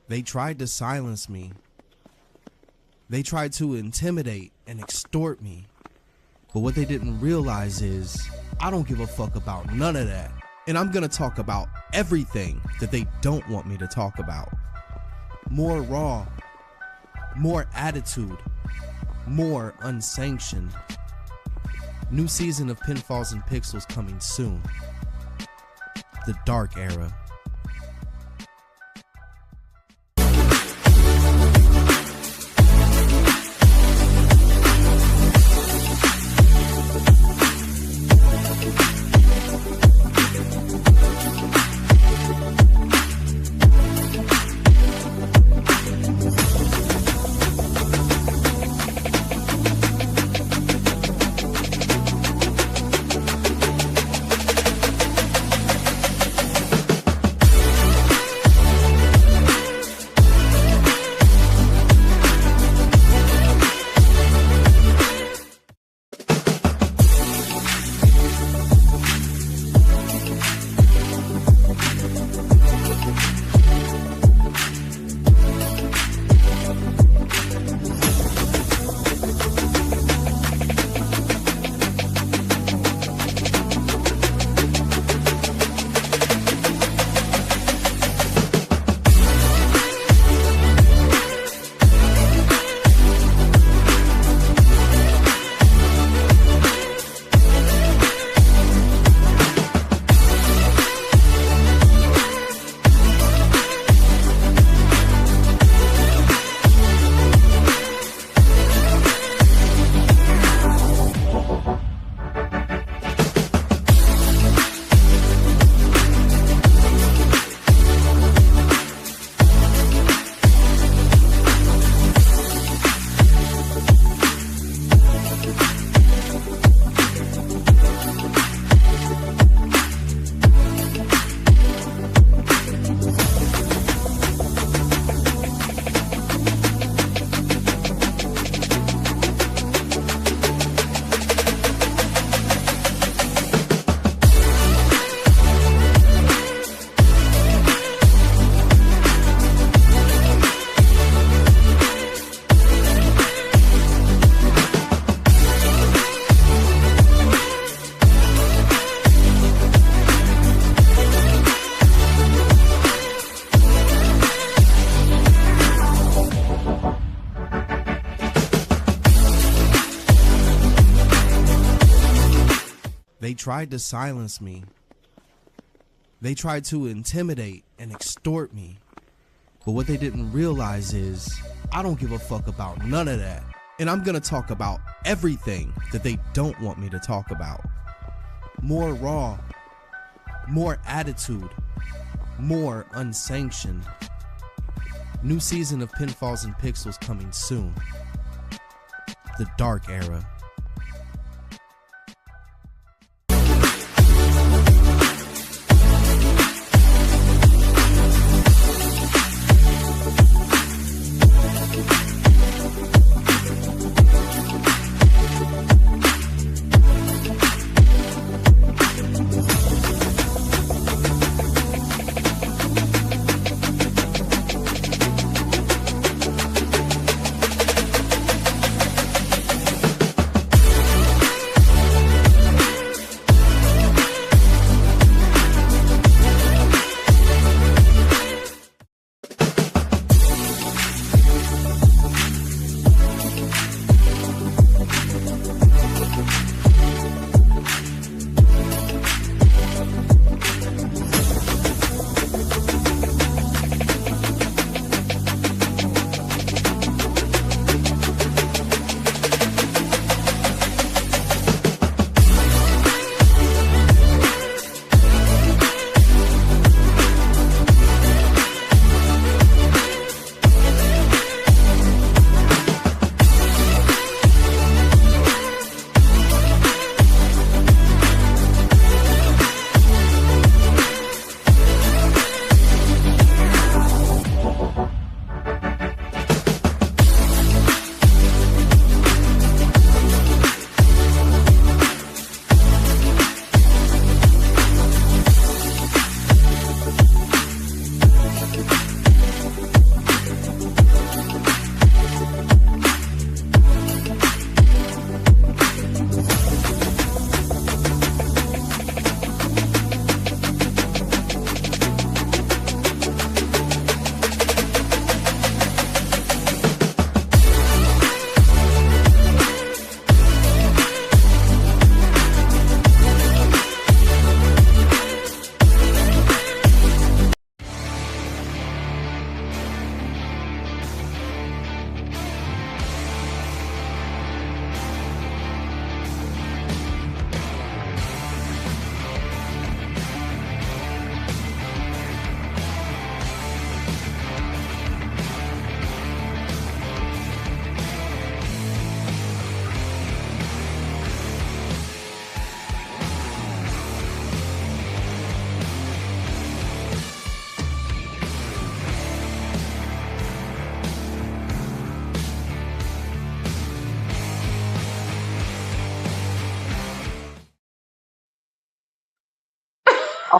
They tried to silence me. They tried to intimidate and extort me. But what they didn't realize is I don't give a fuck about none of that. And I'm gonna talk about everything that they don't want me to talk about. More raw, more attitude, more unsanctioned. New season of Pinfalls and Pixels coming soon. The Dark Era. They tried to silence me. They tried to intimidate and extort me. But what they didn't realize is I don't give a fuck about none of that. And I'm gonna talk about everything that they don't want me to talk about. More raw, more attitude, more unsanctioned. New season of Pinfalls and Pixels coming soon. The Dark Era.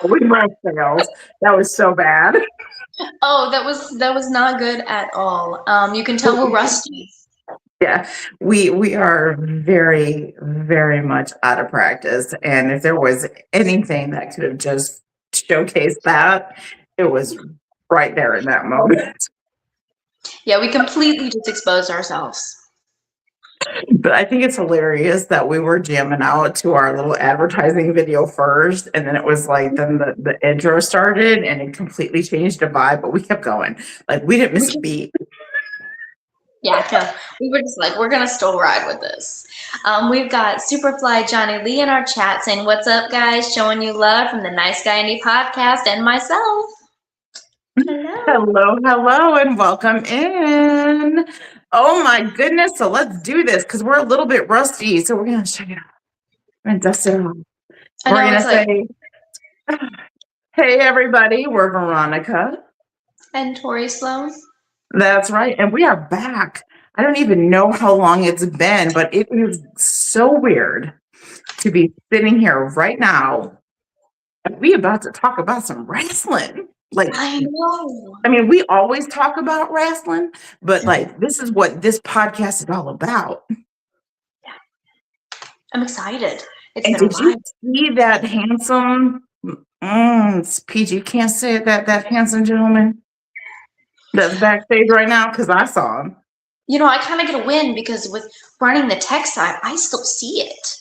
Oh, we both failed. That was so bad. Oh, that was not good at all. You can tell we're rusty. Yeah, we are very, very much out of practice. And if there was anything that could have just showcased that, it was right there in that moment. Yeah, we completely just exposed ourselves. But I think it's hilarious that we were jamming out to our little advertising video first, and then it was like then the intro started and it completely changed the vibe, but we kept going. Like we didn't miss a beat. Yeah, no, we were just like, we're gonna still ride with this. We've got Superfly Johnny Lee in our chat saying, "What's up, guys? Showing you love from the Nice Guy Indie podcast and myself." Hello, hello, and welcome in. Oh my goodness. So let's do this because we're a little bit rusty. So we're going to check it out. We're going to dust it off. I We're know, going to say, hey, everybody. We're Veronica. And Tori Sloan. That's right. And we are back. I don't even know how long it's been, but it is so weird to be sitting here right now and we about to talk about some wrestling. Like, I know. I mean, we always talk about wrestling, but like, this is what this podcast is all about. Yeah. I'm excited. And did you see that handsome, it's PG, can't say it, that handsome gentleman that's backstage right now? Because I saw him. You know, I kind of get a win because with running the tech side, I still see it.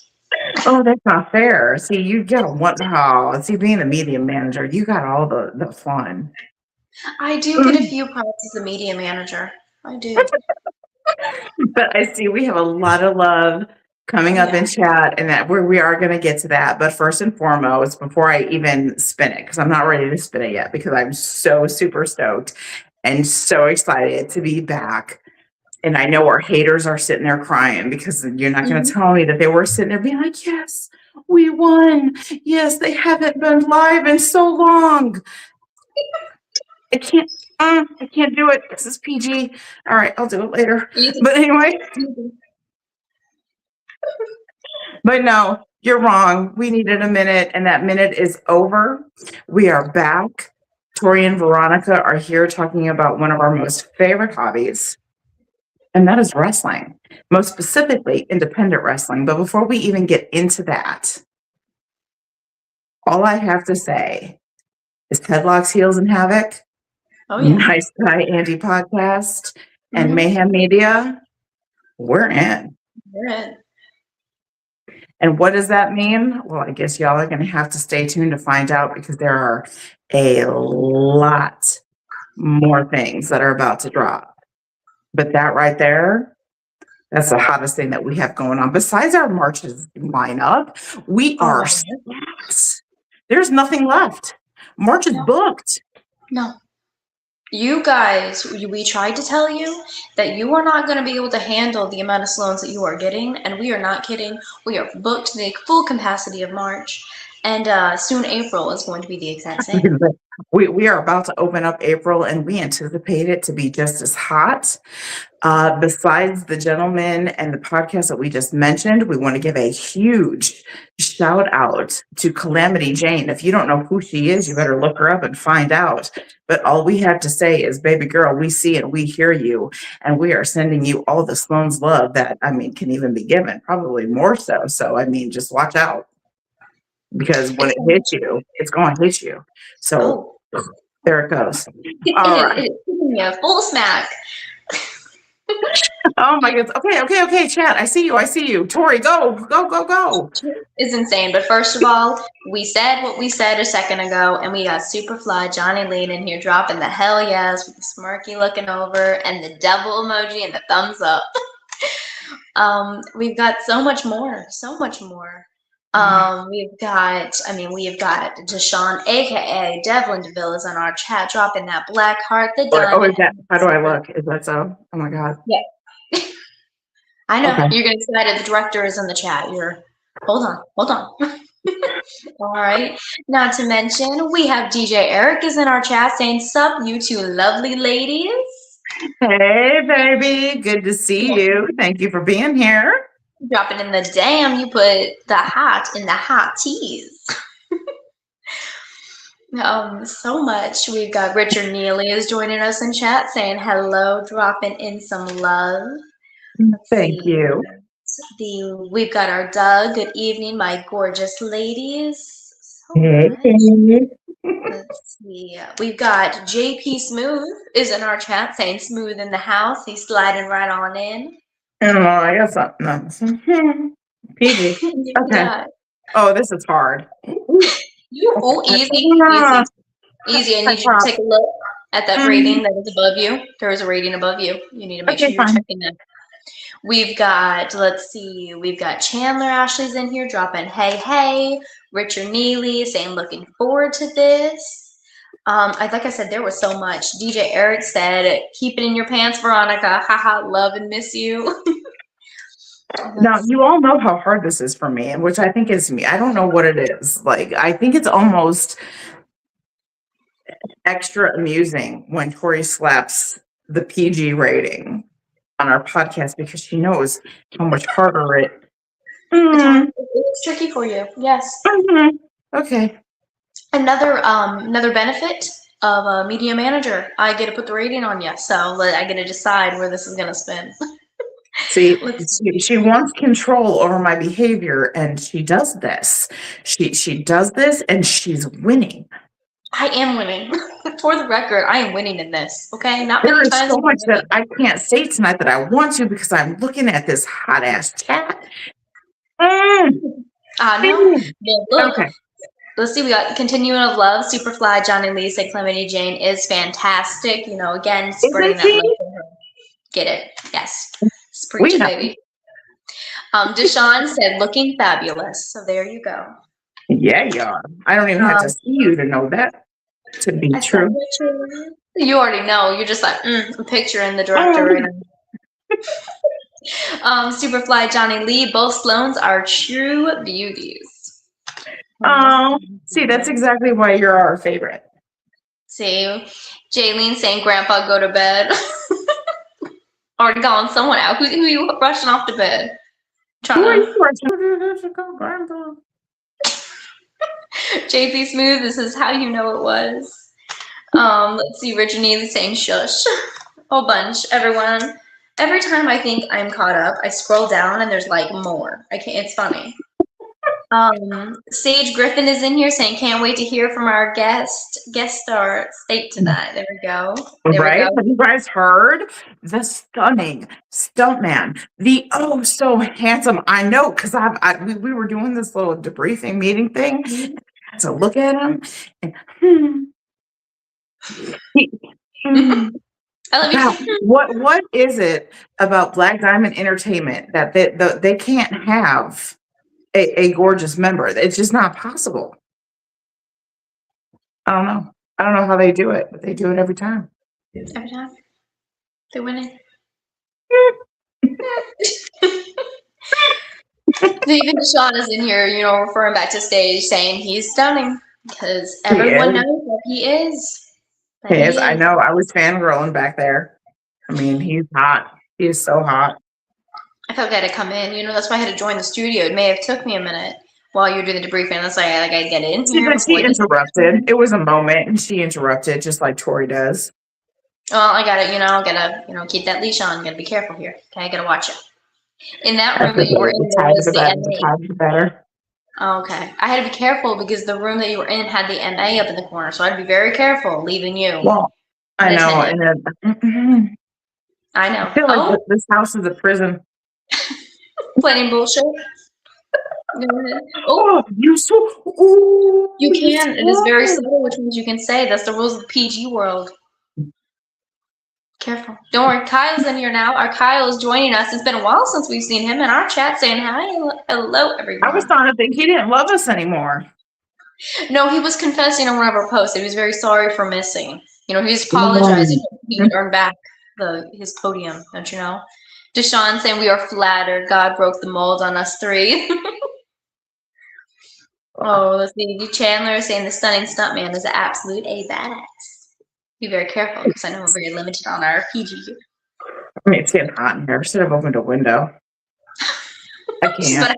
Oh, that's not fair. See, you get see, being the media manager, you got all the fun. I do get a few parts as a media manager. I do. But I see we have a lot of love coming up in chat, and that we are going to get to that. But first and foremost, before I even spin it, because I'm not ready to spin it yet, because I'm so super stoked and so excited to be back. And I know our haters are sitting there crying because you're not going to tell me that they were sitting there being like, yes, we won. Yes, they haven't been live in so long. I can't do it. This is PG. All right, I'll do it later. But anyway. But no, you're wrong. We needed a minute, and that minute is over. We are back. Tori and Veronica are here talking about one of our most favorite hobbies, and that is wrestling, most specifically independent wrestling. But before we even get into that, all I have to say is Headlocks, Heels, and Havoc, Nice Guy Andy podcast, and Mayhem Media, we're in. We're in. And what does that mean? Well, I guess y'all are going to have to stay tuned to find out because there are a lot more things that are about to drop. But that right there, that's the hottest thing that we have going on. Besides our March's lineup, we are stacked. There's nothing left. March is booked. No. You guys, we tried to tell you that you are not going to be able to handle the amount of Sloanes that you are getting, and we are not kidding. We are booked to the full capacity of March, and soon April is going to be the exact same. We are about to open up April, and we anticipate it to be just as hot. Besides the gentleman and the podcast that we just mentioned, we want to give a huge shout out to Calamity Jane. If you don't know who she is, you better look her up and find out. But all we have to say is, baby girl, we see and we hear you, and we are sending you all the Sloanes love that, I mean, can even be given, probably more so. So, I mean, just watch out. Because when it hits you, it's going to hit you. So there it goes. All right. Yeah, full smack. Oh my goodness. Okay, chat. I see you. Tori, go. It's insane. But first of all, we said what we said a second ago, and we got Superfly Johnny Lee in here dropping the hell yes with the smirky looking over and the devil emoji and the thumbs up. We've got so much more. We've got Deshaun, aka Devlin DeVille, is on our chat, dropping that black heart. The diamond. Is that? How do I look? Is that so? Oh my god. Yeah. I know you're getting excited. The director is in the chat. Hold on. All right. Not to mention, we have DJ Eric is in our chat saying, "Sup, you two lovely ladies." Hey, baby. Good to see you. Thank you for being here. Dropping in the damn, you put the hot in the hot teas. So much. We've got Richard Neely is joining us in chat saying hello, dropping in some love. Let's Thank see. you. We've got our Doug. Good evening, my gorgeous ladies. So Hey. much. Let's see. We've got JP Smooth is in our chat saying smooth in the house. He's sliding right on in. Oh, I got something. PG. Okay. Yeah. Oh, this is hard. Easy. I need you to take a look at that rating that is above you. There is a rating above you. You need to make sure you're checking that. We've got, let's see, we've got Chandler Ashley's in here dropping hey. Richard Neely saying looking forward to this. Like I said, there was so much. DJ Eric said, keep it in your pants, Veronica. Haha, love and miss you. Now, you all know how hard this is for me, which I think is me. I don't know what it is. Like, I think it's almost extra amusing when Tori slaps the PG rating on our podcast because she knows how much harder it. It's tricky for you. Yes. Okay. Another benefit of a media manager, I get to put the rating on you, so I get to decide where this is going to spin. See, she wants control over my behavior, and she does this. She does this, and she's winning. I am winning. For the record, I am winning in this. Okay, not there many is times. So much that I can't say tonight that I want to because I'm looking at this hot ass chat. No. Look. Okay. Let's see. We got Continuum of Love, Superfly, Johnny Lee said Clementi Jane is fantastic. You know, again, spreading that love for her. Get it? Yes. Preach, baby. Deshaun said looking fabulous. So there you go. Yeah, you are. I don't even have to see you to know that to be true. You already know. You're just like, I'm picturing the director right now. Superfly, Johnny Lee, both Sloanes are true beauties. Oh, see, that's exactly why you're our favorite. See, Jaylene saying, Grandpa, go to bed. Already gone someone out. Who are you rushing off to bed? Who are you rushing? Grandpa? JP Smooth, this is how you know it was. Let's see, Richard Neely saying shush. A bunch, everyone. Every time I think I'm caught up, I scroll down and there's like more. I can't, it's funny. Sage Griffin is in here saying, can't wait to hear from our guest star state tonight. There we go. There we go. Have you guys heard? The stunning stuntman, the oh so handsome. I know because we were doing this little debriefing meeting thing. To look at him and I love you. What is it about Black Diamond Entertainment that they can't have a gorgeous member? It's just not possible. I don't know how they do it, but they do it every time. Every time. They're winning. Even Deshaun is in here, you know, referring back to stage saying he's stunning because everyone knows that he is. He is. I know. I was fangirling back there. I mean, he's hot. He is so hot. I felt like I had to come in. You know, that's why I had to join the studio. It may have took me a minute while you were doing the debriefing. That's why I got to get in here. But she interrupted. It was a moment, and she interrupted, just like Tori does. Well, I gotta keep that leash on. Gotta be careful here. Okay, I gotta watch it. In that room that you were in, the better. Oh, okay. I had to be careful because the room that you were in had the MA up in the corner, so I had to be very careful leaving you. Well, I know. And I know. I feel like this house is a prison. Plain bullshit. You can. It is very subtle which ones you can say. That's the rules of the PG world. Careful. Don't worry. Kyle's in here now. Our Kyle is joining us. It's been a while since we've seen him in our chat saying hi. Hello, everyone. I was starting to think he didn't love us anymore. No, he was confessing on one of our posts. He was very sorry for missing. You know, he was apologizing. He could earn back his podium, don't you know? Deshaun saying we are flattered. God broke the mold on us three. Let's see. Chandler saying the stunning stuntman is an absolute A badass. Be very careful because I know we're very limited on our PG here. I mean, it's getting hot in here. I should have opened a window. I can't. I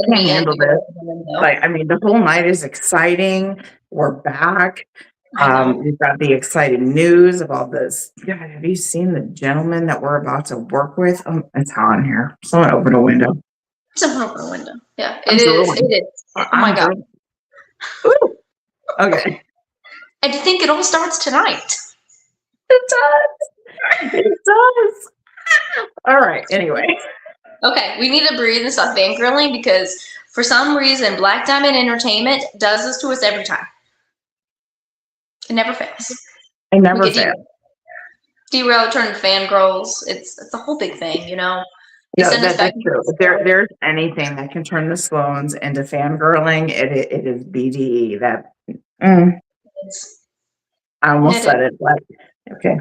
can't handle this. Like, I mean, the whole night is exciting. We're back. I know. We've got the exciting news of all this. God, have you seen the gentleman that we're about to work with? It's hot in here. Someone open a window. Someone open a window. Yeah, I'm it is. drooling. It is. Oh my I'm God. drooling. Ooh. Okay. I think it all starts tonight. It does. It does. All right. Anyway. Okay, we need to breathe and stop fangirling because for some reason, Black Diamond Entertainment does this to us every time. It never fails. I never We get fail. derailed, turn fangirls. It's a whole big thing, you know. They Yeah, send us back that's true. If there's anything that can turn the Sloanes into fangirling, it is BDE. That I almost said it, but okay.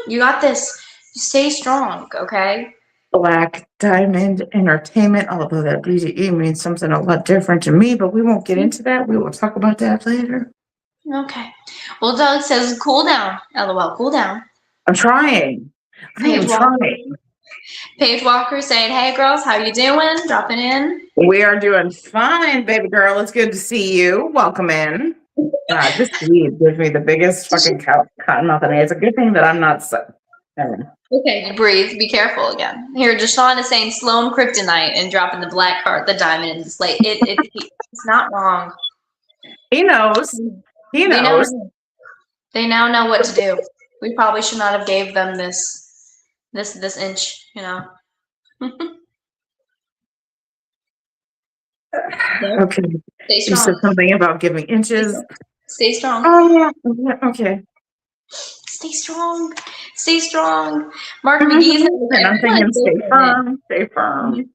You got this. Stay strong, okay? Black Diamond Entertainment, although that BDE means something a lot different to me, but we won't get into that. We will talk about that later. Okay. Well, Doug says, cool down. LOL, cool down. I'm trying. I am trying. Paige Walker saying, hey, girls, how you doing? Dropping in. We are doing fine, baby girl. It's good to see you. Welcome in. This weed gives me the biggest fucking cotton mouth, and it's a good thing that I'm not so. Okay, breathe. Be careful again. Here, Deshaun is saying Sloane kryptonite and dropping the black heart, the diamond in the slate. It's not wrong. He knows. He knows. They now know what to do. We probably should not have gave them this inch, you know. Okay. Stay strong. You said something about giving inches. Stay strong. Oh yeah. Okay. Stay strong. Stay strong. Mark McGee. And I'm thinking, stay firm. Stay firm.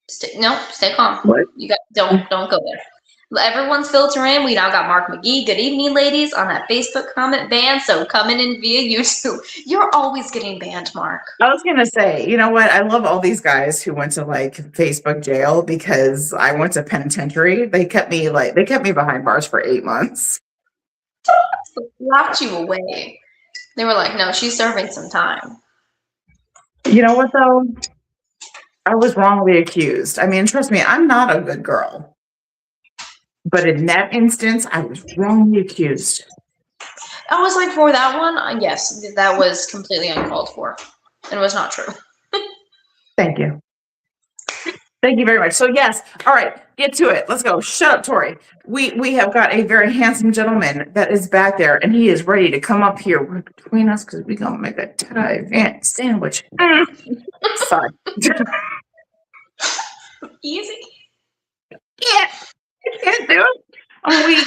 Stay calm. What? You don't go there. Everyone's filtering. We now got Mark McGee. Good evening, ladies, on that Facebook comment ban. So coming in via YouTube. You're always getting banned, Mark. I was gonna say, you know what? I love all these guys who went to like Facebook jail because I went to penitentiary. They kept me behind bars for 8 months. Locked you away. They were like, no, she's serving some time. You know what though? I was wrongly accused. I mean, trust me, I'm not a good girl. But in that instance, I was wrongly accused. I was like, for that one, yes, that was completely uncalled for. And was not true. Thank you. Thank you very much. So yes, all right, get to it. Let's go. Shut up, Tori. We have got a very handsome gentleman that is back there, and he is ready to come up here between us because we're gonna make a Thai Vance sandwich. Sorry. Easy. Yeah, I can't do it. I'm weak.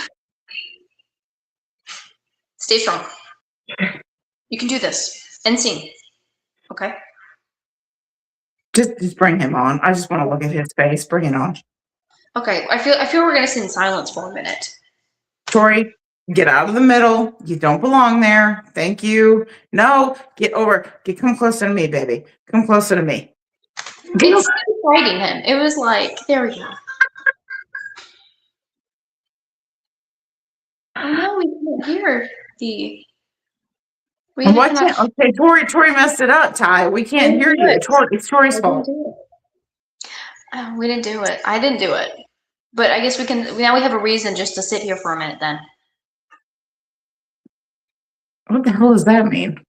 Stay strong. You can do this. And sing. Okay? Just bring him on. I just want to look at his face. Bring it on. Okay, I feel we're gonna sit in silence for a minute. Tori, get out of the middle. You don't belong there. Thank you. No, get over. Come closer to me, baby. Come closer to me. It's fighting him. It was like, there we go. I know we can't hear the. Okay, Tori messed it up, Ty. We can't hear you. It's Tori's fault. Oh, we didn't do it. I didn't do it. But I guess we can. Now we have a reason just to sit here for a minute. Then. What the hell does that mean?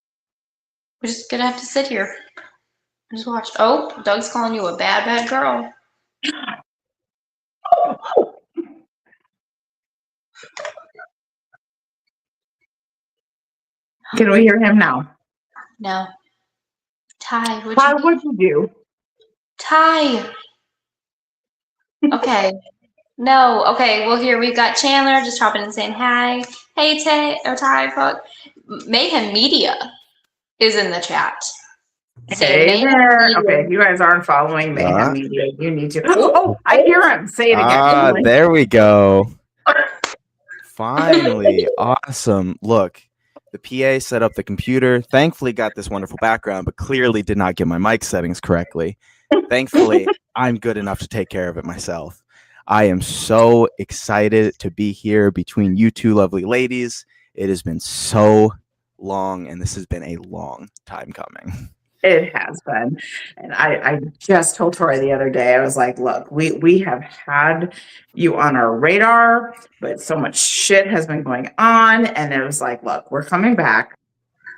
We're just gonna have to sit here. Just watch. Oh, Doug's calling you a bad girl. Can we hear him now? No. Ty, what'd you do? Ty. Okay. No. Okay. Well, here we've got Chandler just dropping and saying hi. Hey, Ty. Fuck. Mayhem Media is in the chat. Hey there. Okay, you guys aren't following Mayhem Media. You need to. Oh, I hear him. Say it again. There we go. Finally. Awesome. Look, the PA set up the computer. Thankfully got this wonderful background, but clearly did not get my mic settings correctly. Thankfully, I'm good enough to take care of it myself. I am so excited to be here between you two lovely ladies. It has been so long, and this has been a long time coming. It has been. And I just told Tori the other day, I was like, look, we have had you on our radar, but so much shit has been going on. And it was like, look, we're coming back.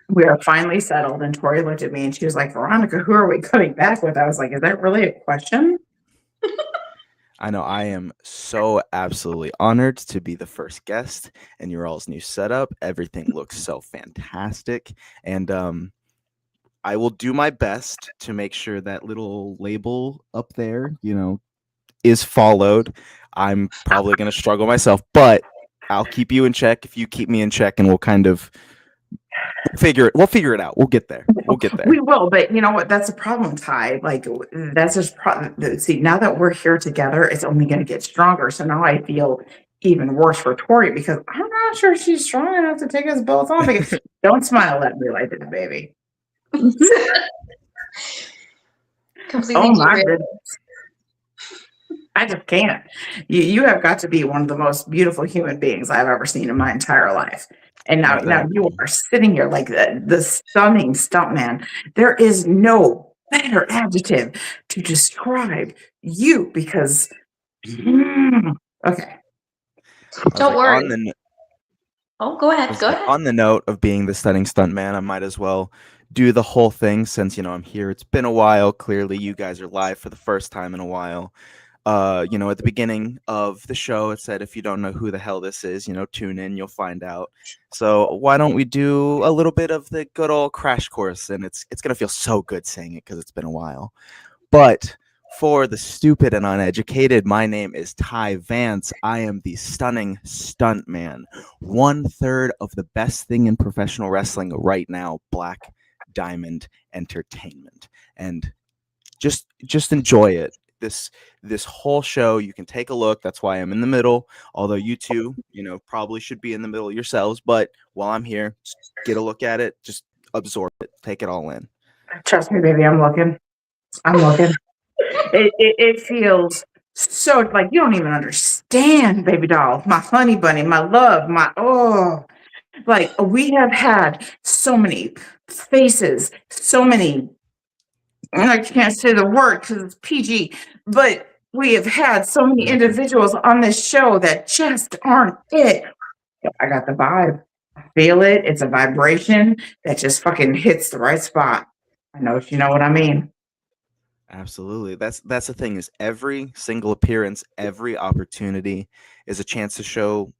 We are finally settled. And Tori looked at me and she was like, Veronica, who are we coming back with? I was like, is that really a question? I know I am so absolutely honored to be the first guest in your all's new setup. Everything looks so fantastic. And I will do my best to make sure that little label up there, is followed. I'm probably going to struggle myself, but I'll keep you in check if you keep me in check, and we'll kind of we'll figure it out. We'll get there. We will, but you know what? That's a problem, Ty. Like that's just see, now that we're here together, it's only going to get stronger. So now I feel even worse for Tori because I'm not sure she's strong enough to take us both on. Because don't smile at me like that, baby. Completely Oh my derailed. goodness. I just can't. You have got to be one of the most beautiful human beings I've ever seen in my entire life. And now you are sitting here like the stunning stuntman. There is no better adjective to describe you because okay. Don't worry. Go ahead. On the note of being the stunning stuntman, I might as well do the whole thing since I'm here. It's been a while. Clearly, you guys are live for the first time in a while. At the beginning of the show, it said, if you don't know who the hell this is, tune in, you'll find out. So why don't we do a little bit of the good old crash course? And it's going to feel so good saying it because it's been a while. But for the stupid and uneducated, my name is Ty Vance. I am the stunning stunt man. 1/3 of the best thing in professional wrestling right now, Black Diamond Entertainment. And just enjoy it. This whole show, you can take a look. That's why I'm in the middle. Although you two, probably should be in the middle yourselves. But while I'm here, just get a look at it. Just absorb it. Take it all in. Trust me, baby. I'm looking. It feels so like you don't even understand, baby doll. My honey bunny, my love, like we have had so many faces, so many. I can't say the word because it's PG, but we have had so many individuals on this show that just aren't it. I got the vibe. I feel it. It's a vibration that just fucking hits the right spot. I know if you know what I mean. Absolutely. That's the thing is every single appearance, every opportunity is a chance to show,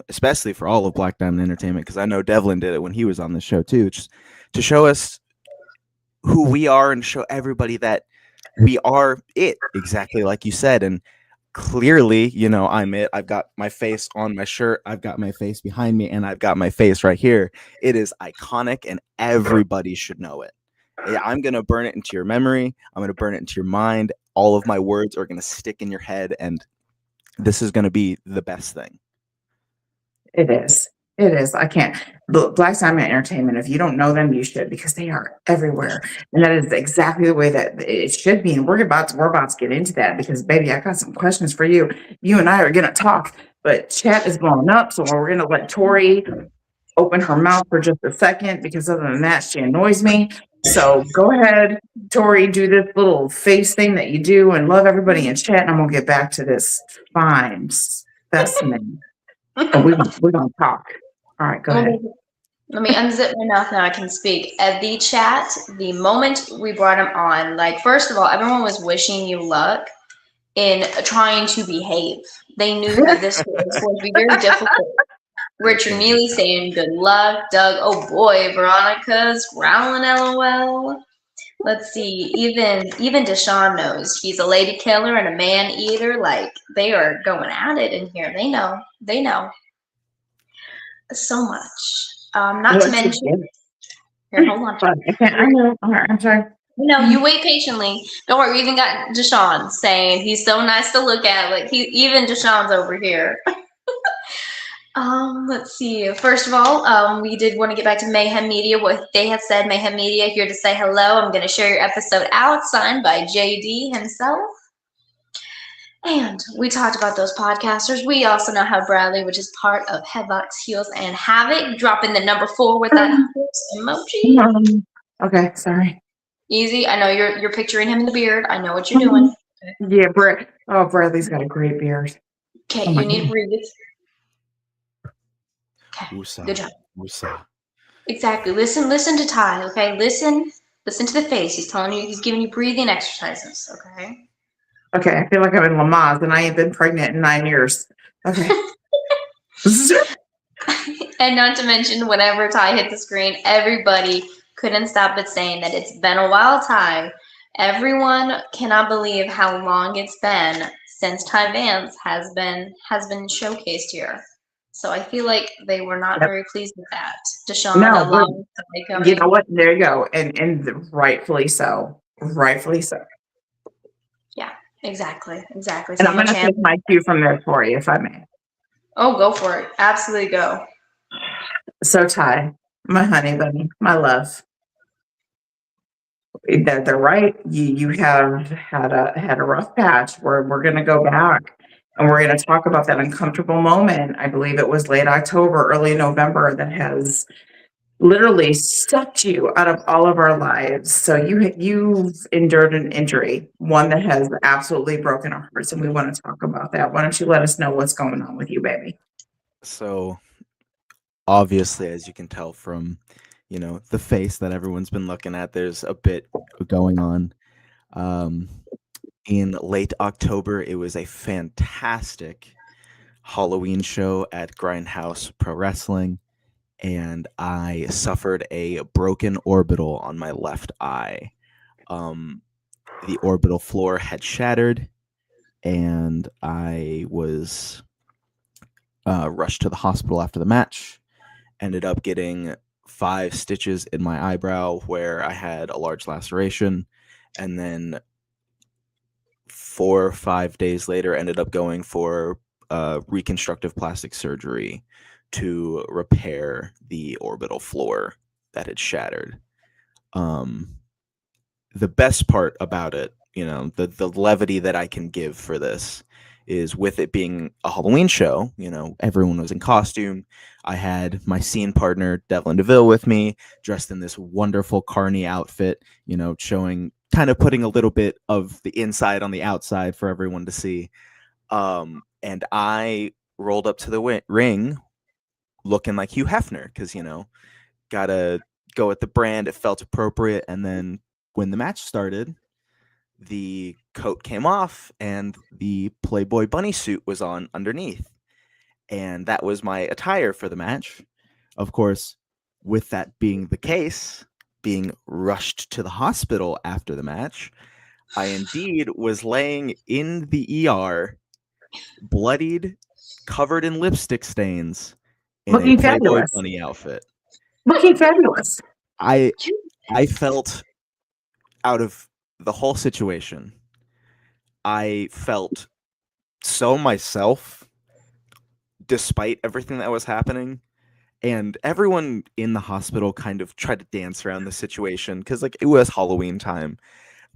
especially for all of Black Diamond Entertainment, because I know Devlin did it when he was on the show too, just to show us who we are and show everybody that we are it, exactly like you said. And clearly, I'm it. I've got my face on my shirt. I've got my face behind me, and I've got my face right here. It is iconic, and everybody should know it. Yeah, I'm going to burn it into your memory. I'm going to burn it into your mind. All of my words are going to stick in your head, and this is going to be the best thing. It is. It is. I can't. Black Diamond Entertainment, if you don't know them, you should, because they are everywhere. And that is exactly the way that it should be. And we're about to get into that because, baby, I got some questions for you. You and I are going to talk, but chat is blowing up. So we're going to let Tori open her mouth for just a second because other than that, she annoys me. So go ahead, Tori, do this little face thing that you do and love everybody in chat. And I'm going to get back to this fine specimen. And we're going to talk. All right, go ahead. Let me unzip my mouth now. I can speak. At the chat, the moment we brought him on, first of all, everyone was wishing you luck in trying to behave. They knew that this was going to be very difficult. Richard Neely saying good luck. Doug, oh boy, Veronica's growling LOL. Let's see, even Deshaun knows he's a lady killer and a man eater. They are going at it in here. They know so much. Not to mention, here, hold on. I know. All right, I'm sorry. No, you wait patiently. Don't worry. We even got Deshaun saying he's so nice to look at. Even Deshaun's over here. Let's see. First of all, we did want to get back to Mayhem Media. What they have said, Mayhem Media here to say hello. I'm going to share your episode out, signed by JD himself. And we talked about those podcasters. We also now have Bradley, which is part of Headlocks, Heels, and Havoc, dropping the number 4 with that emoji. Okay, sorry. Easy. I know you're picturing him in the beard. I know what you're doing. Yeah, Bradley's got a great beard. Okay, Oh my you need to God. breathe. Okay, Woosah, good job. woosah. Exactly. Listen to Ty. Okay, listen to the face. He's telling you. He's giving you breathing exercises. Okay. Okay, I feel like I'm in Lamaze and I ain't been pregnant in 9 years. Okay. And not to mention, whenever Ty hit the screen, everybody couldn't stop but saying that it's been a while, Ty. Everyone cannot believe how long it's been since Ty Vance has been showcased here. So I feel like they were not Yep. very pleased with that. Deshaun, No, but along with Ty you coming. know what? There you go. And rightfully so. Rightfully so. Yeah, exactly. And So I'm my gonna champ. take my cue from there for you, if I may. Oh, go for it. Absolutely go. So Ty, my honey bunny, my love. They're right. You have had a rough patch. We're gonna go back and we're gonna talk about that uncomfortable moment. I believe it was late October, early November that has literally sucked you out of all of our lives. So you've endured an injury, one that has absolutely broken our hearts, and we want to talk about that. Why don't you let us know what's going on with you, baby? So obviously, as you can tell from, the face that everyone's been looking at, there's a bit going on. In late October, it was a fantastic Halloween show at Grindhouse Pro Wrestling, and I suffered a broken orbital on my left eye. The orbital floor had shattered, and I was rushed to the hospital after the match. Ended up getting 5 stitches in my eyebrow where I had a large laceration, and then 4 or 5 days later ended up going for reconstructive plastic surgery to repair the orbital floor that had shattered. The best part about it, the levity that I can give for this is, with it being a Halloween show, everyone was in costume. I had my scene partner, Devlin DeVille, with me, dressed in this wonderful carny outfit, showing, kind of putting a little bit of the inside on the outside for everyone to see. And I rolled up to the ring looking like Hugh Hefner because, gotta go with the brand. It felt appropriate. And then when the match started, the coat came off and the Playboy bunny suit was on underneath. And that was my attire for the match. Of course, with that being the case, being rushed to the hospital after the match, I indeed was laying in the ER, bloodied, covered in lipstick stains, in a Looking Playboy fabulous. bunny outfit. Looking fabulous. I felt, out of the whole situation, I felt so myself despite everything that was happening. And everyone in the hospital kind of tried to dance around the situation because, like, it was Halloween time.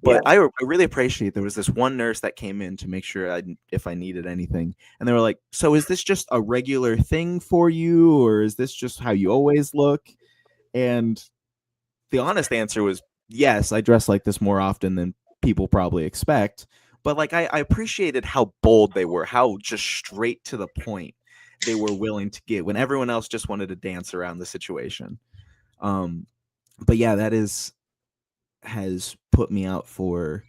But Yeah. I really appreciate there was this one nurse that came in to make sure if I needed anything. And they were like, so is this just a regular thing for you, or is this just how you always look? And the honest answer was, yes, I dress like this more often than people probably expect. But, like, I appreciated how bold they were, how just straight to the point they were willing to get when everyone else just wanted to dance around the situation. But yeah, that has put me out for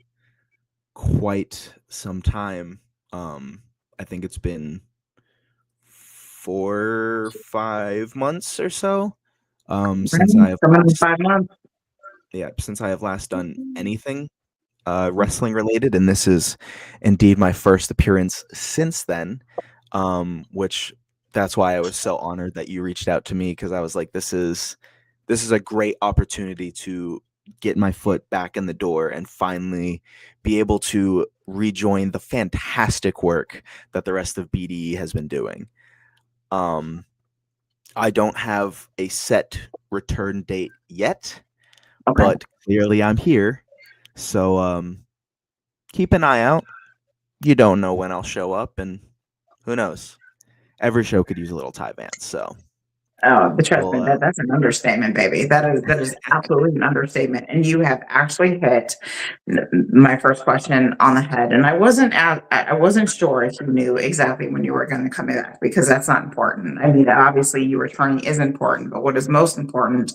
quite some time. I think it's been 4 or 5 months or so since I have Coming in last 5 months. since I have last done anything wrestling related, and this is indeed my first appearance since then. Which that's why I was so honored that you reached out to me, because I was like, this is a great opportunity to get my foot back in the door and finally be able to rejoin the fantastic work that the rest of BDE has been doing. I don't have a set return date yet, Okay. but clearly I'm here. So keep an eye out. You don't know when I'll show up, and who knows? Every show could use a little Ty Vance, so Oh, but trust me, Well, that's an understatement, baby. That is absolutely an understatement. And you have actually hit my first question on the head. And I wasn't sure if you knew exactly when you were going to come back because that's not important. I mean, obviously you returning is important, but what is most important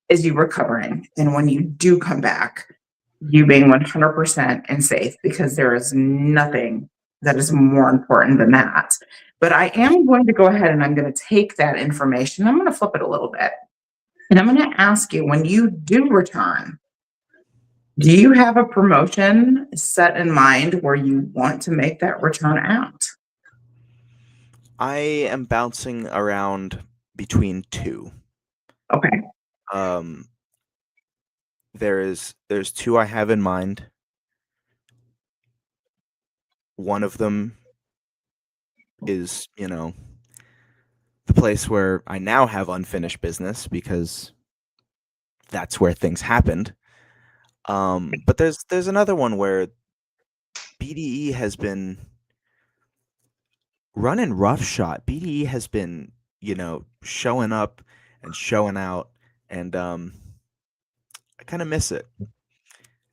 is you recovering. And when you do come back, you being 100% and safe because there is nothing that is more important than that. But I am going to go ahead and I'm going to take that information. I'm going to flip it a little bit. And I'm going to ask you when you do return, do you have a promotion set in mind where you want to make that return out? I am bouncing around between two. Okay. Um, there's two I have in mind. One of them is, the place where I now have unfinished business because that's where things happened. But there's another one where BDE has been running roughshod. BDE has been, showing up and showing out, and I kind of miss it.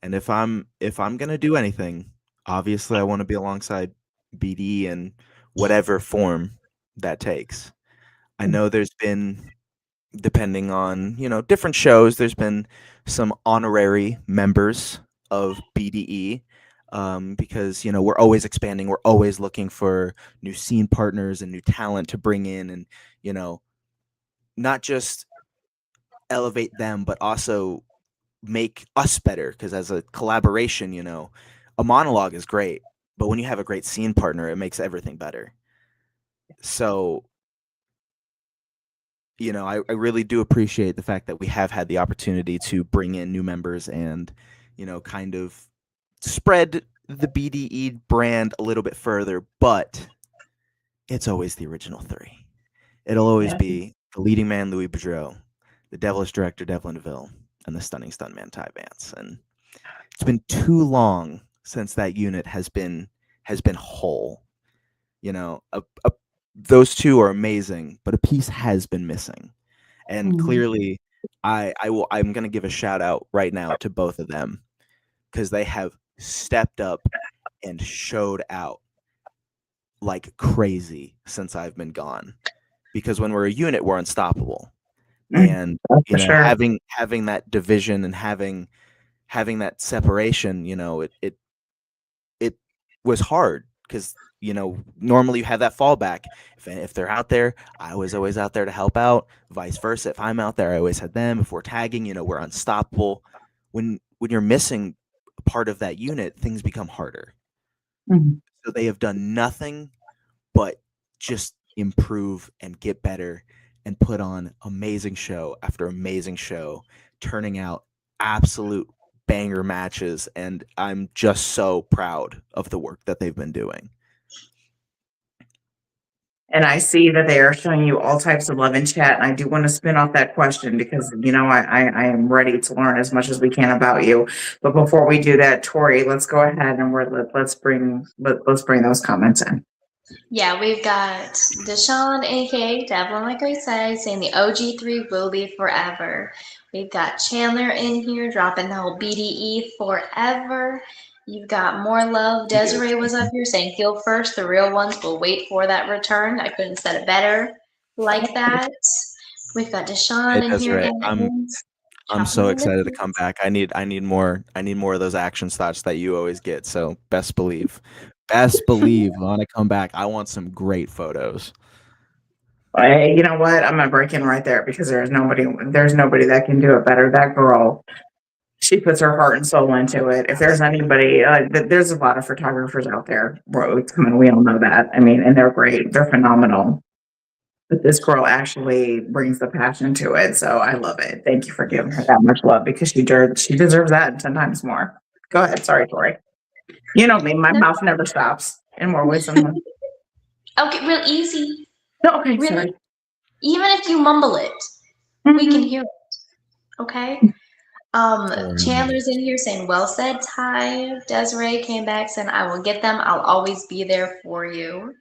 And if I'm gonna do anything, obviously I want to be alongside BDE in whatever form that takes. I know there's been, depending on, different shows, there's been some honorary members of BDE, because, we're always expanding. We're always looking for new scene partners and new talent to bring in and, not just elevate them, but also make us better. Because as a collaboration, a monologue is great, but when you have a great scene partner, it makes everything better. So I really do appreciate the fact that we have had the opportunity to bring in new members and, kind of spread the BDE brand a little bit further, but it's always the original three. It'll always Yeah. be the leading man, Louis Boudreau, the devilish director, Devlin DeVille, and the stunning stuntman, Ty Vance. And it's been too long since that unit has been whole. Those two are amazing, but a piece has been missing. And clearly, I'm going to give a shout out right now to both of them because they have stepped up and showed out like crazy since I've been gone. Because when we're a unit, we're unstoppable. And For sure. having that division and having that separation, it was hard because normally you have that fallback. If they're out there, I was always out there to help out. Vice versa, if I'm out there, I always had them. If we're tagging, we're unstoppable. When you're missing a part of that unit, things become harder. Mhm. So they have done nothing but just improve and get better and put on amazing show after amazing show, turning out absolute banger matches, and I'm just so proud of the work that they've been doing. And I see that they are showing you all types of love in chat. And I do want to spin off that question because, I am ready to learn as much as we can about you. But before we do that, Tori, let's go ahead and let's bring those comments in. Yeah, we've got Deshaun, aka Devlin, like I said, saying the OG3 will be forever. We've got Chandler in here dropping the whole BDE forever. You've got more love. Desiree was up here saying heal first. The real ones will wait for that return. I couldn't have said it better like that. We've got Deshaun Hey, in here. Desiree, And I'm so excited to come back. I need more of those action thoughts that you always get. So best believe when I come back, I want some great photos. Hey, you know what? I'm gonna break in right there because there's nobody that can do it better. That girl, she puts her heart and soul into it. If there's anybody, there's a lot of photographers out there. We all know that. I mean, and they're great. They're phenomenal. But this girl actually brings the passion to it. So I love it. Thank you for giving her that much love because she deserves that 10 times more. Go ahead. Sorry, Tori. You know me, my mouth never stops in more ways than one. Okay, real easy. No, okay, Really, sorry. even if you mumble it, we can hear it. Okay? Chandler's in here saying, well said, Ty. Desiree came back saying, I will get them. I'll always be there for you.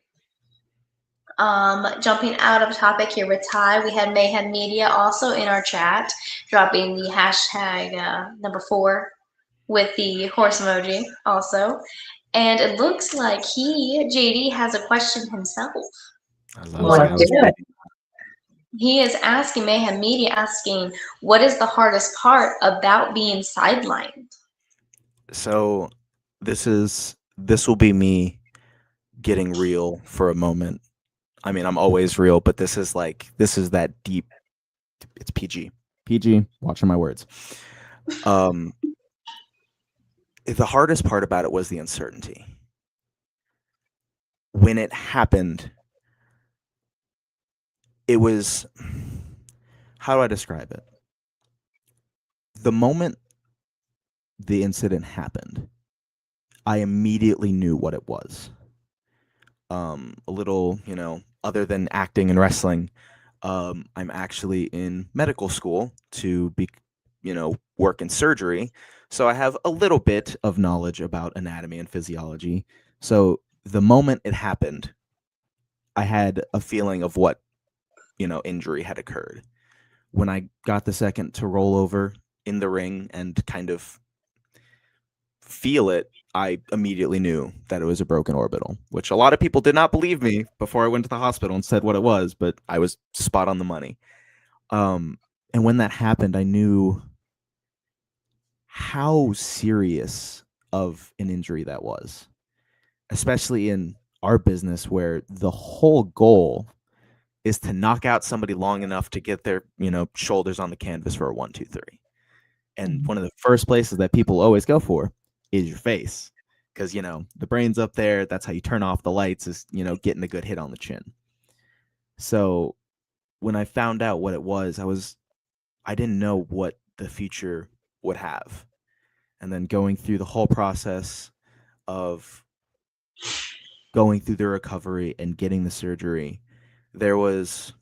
Jumping out of topic here with Ty, we had Mayhem Media also in our chat, dropping the hashtag number 4 with the horse emoji also. And it looks like JD, has a question himself. I love Let's do it. He is asking, Mayhem Media asking, what is the hardest part about being sidelined? So this will be me getting real for a moment. I mean, I'm always real, but this is that deep. It's PG. Watching my words. The hardest part about it was the uncertainty. When it happened, it was, how do I describe it? The moment the incident happened, I immediately knew what it was. A little, other than acting and wrestling, I'm actually in medical school to be, work in surgery. So I have a little bit of knowledge about anatomy and physiology. So the moment it happened, I had a feeling of what, injury had occurred. When I got the second to roll over in the ring and kind of feel it, I immediately knew that it was a broken orbital, which a lot of people did not believe me before I went to the hospital and said what it was, but I was spot on the money. And when that happened, I knew how serious of an injury that was, especially in our business where the whole goal is to knock out somebody long enough to get their, shoulders on the canvas for a 1, 2, 3. And one of the first places that people always go for is your face, because the brain's up there. That's how you turn off the lights, is getting a good hit on the chin. So when I found out what it was, I didn't know what the future would have. And then going through the whole process of going through the recovery and getting the surgery, there was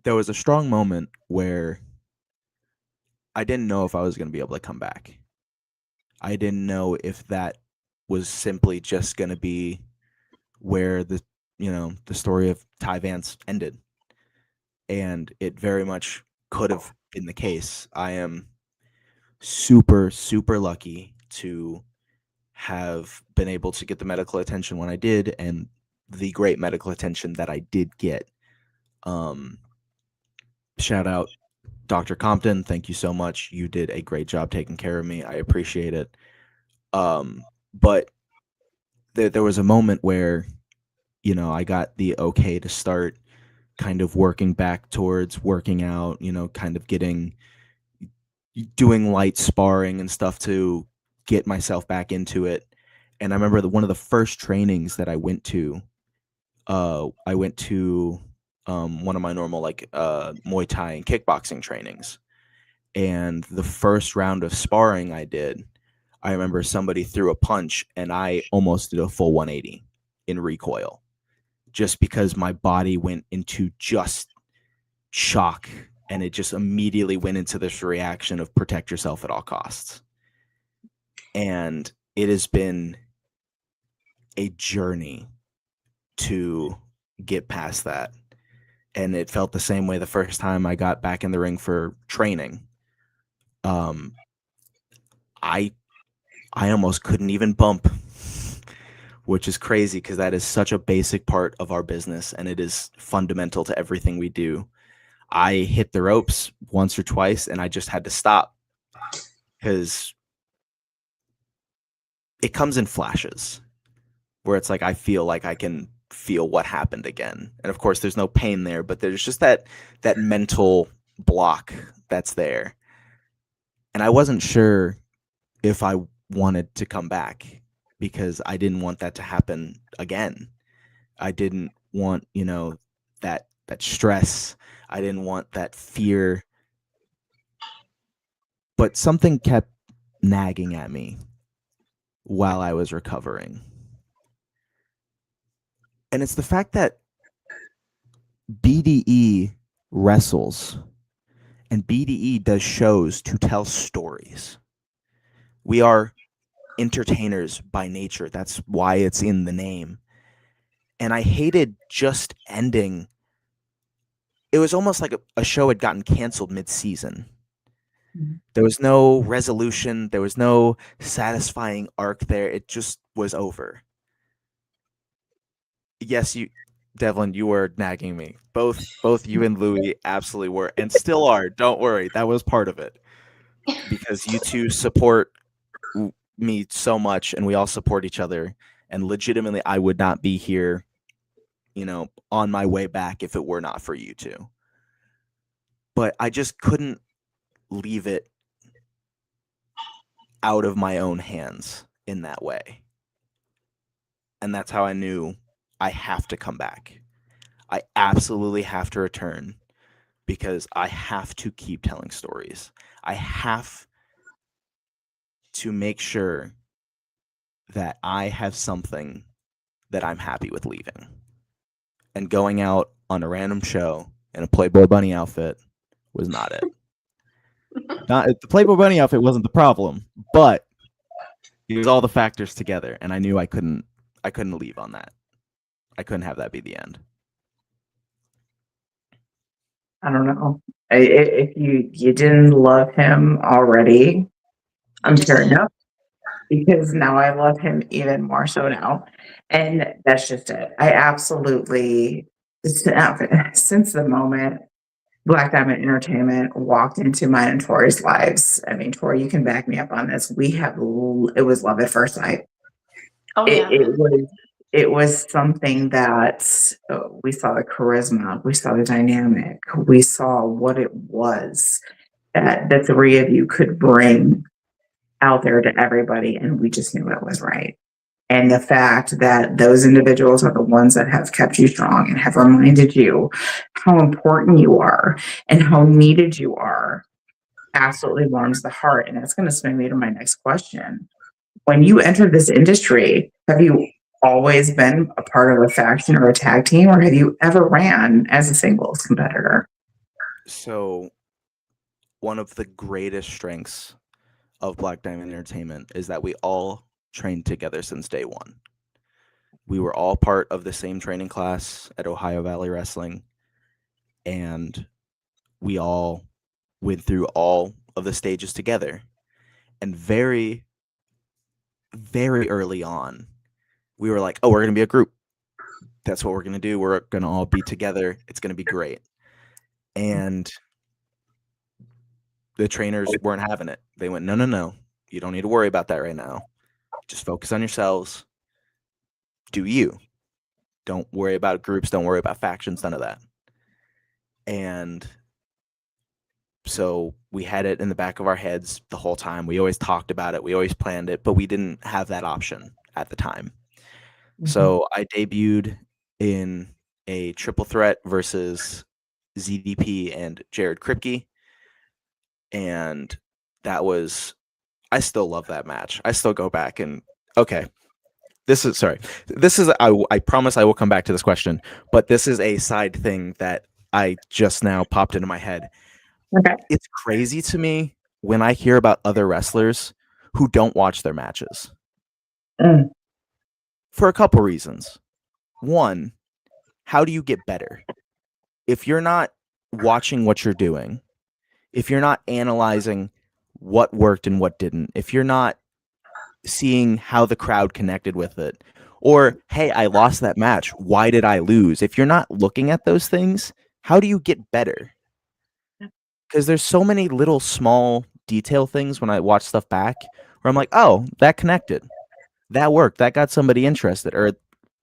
a strong moment where I didn't know if I was going to be able to come back. I didn't know if that was simply just going to be where the story of Ty Vance ended. And it very much could have been the case. I am super, super lucky to have been able to get the medical attention when I did, and the great medical attention that I did get. Shout out Dr. Compton. Thank you so much. You did a great job taking care of me. I appreciate it. But there was a moment where, I got the okay to start kind of working back towards working out, kind of doing light sparring and stuff to get myself back into it. And I remember one of the first trainings that I went to, one of my normal Muay Thai and kickboxing trainings. And the first round of sparring I did, I remember somebody threw a punch and I almost did a full 180 in recoil, just because my body went into just shock, and it just immediately went into this reaction of protect yourself at all costs. And it has been a journey to get past that. And it felt the same way the first time I got back in the ring for training. I almost couldn't even bump, which is crazy because that is such a basic part of our business and it is fundamental to everything we do. I hit the ropes once or twice and I just had to stop because it comes in flashes where it's like I feel like I can feel what happened again. And of course there's no pain there, but there's just that mental block that's there. And I wasn't sure if I wanted to come back because I didn't want that to happen again. I didn't want, that stress. I didn't want that fear. But something kept nagging at me while I was recovering. And it's the fact that BDE wrestles and BDE does shows to tell stories. We are entertainers by nature. That's why it's in the name. And I hated just ending. It was almost like a show had gotten canceled mid-season. There was no resolution. There was no satisfying arc there. It just was over. Yes, Devlin, you were nagging me. Both you and Louie absolutely were, and still are. Don't worry, that was part of it, because you two support me so much, and we all support each other. And legitimately, I would not be here, on my way back if it were not for you two. But I just couldn't leave it out of my own hands in that way. And that's how I knew I have to come back. I absolutely have to return, because I have to keep telling stories. I have to make sure that I have something that I'm happy with leaving. And going out on a random show in a Playboy Bunny outfit was not it. The Playboy Bunny outfit wasn't the problem, but it was all the factors together, and I knew I couldn't leave on that. I couldn't have that be the end. I don't know. If you didn't love him already, I'm tearing up, because now I love him even more so now. And that's just it. I absolutely, since the moment Black Diamond Entertainment walked into mine and Tori's lives, I mean, Tori, you can back me up on this. It was love at first sight. Oh yeah. It was something that we saw the charisma, we saw the dynamic, we saw what it was that the three of you could bring out there to everybody, and we just knew it was right. And the fact that those individuals are the ones that have kept you strong and have reminded you how important you are and how needed you are absolutely warms the heart. And that's going to swing me to my next question. When you entered this industry, have you always been a part of a faction or a tag team, or have you ever ran as a singles competitor? So, one of the greatest strengths of Black Diamond Entertainment is that we all trained together since day one. We were all part of the same training class at Ohio Valley Wrestling, and we all went through all of the stages together. And very, very early on, we were like, oh, we're going to be a group. That's what we're going to do. We're going to all be together. It's going to be great. And the trainers weren't having it. They went, no. You don't need to worry about that right now. Just focus on yourselves. Do you. Don't worry about groups. Don't worry about factions. None of that. And so we had it in the back of our heads the whole time. We always talked about it. We always planned it, but we didn't have that option at the time. Mm-hmm. So I debuted in a triple threat versus ZDP and Jared Kripke. And that was, I still love that match. I still go back and, okay, I promise I will come back to this question, but this is a side thing that I just now popped into my head. Okay. It's crazy to me when I hear about other wrestlers who don't watch their matches. For a couple reasons. One, how do you get better? If you're not watching what you're doing, if you're not analyzing what worked and what didn't, if you're not seeing how the crowd connected with it, or, hey, I lost that match, why did I lose? If you're not looking at those things, how do you get better? Because there's so many little small detail things when I watch stuff back where I'm like, oh, that connected. That worked. That got somebody interested. Or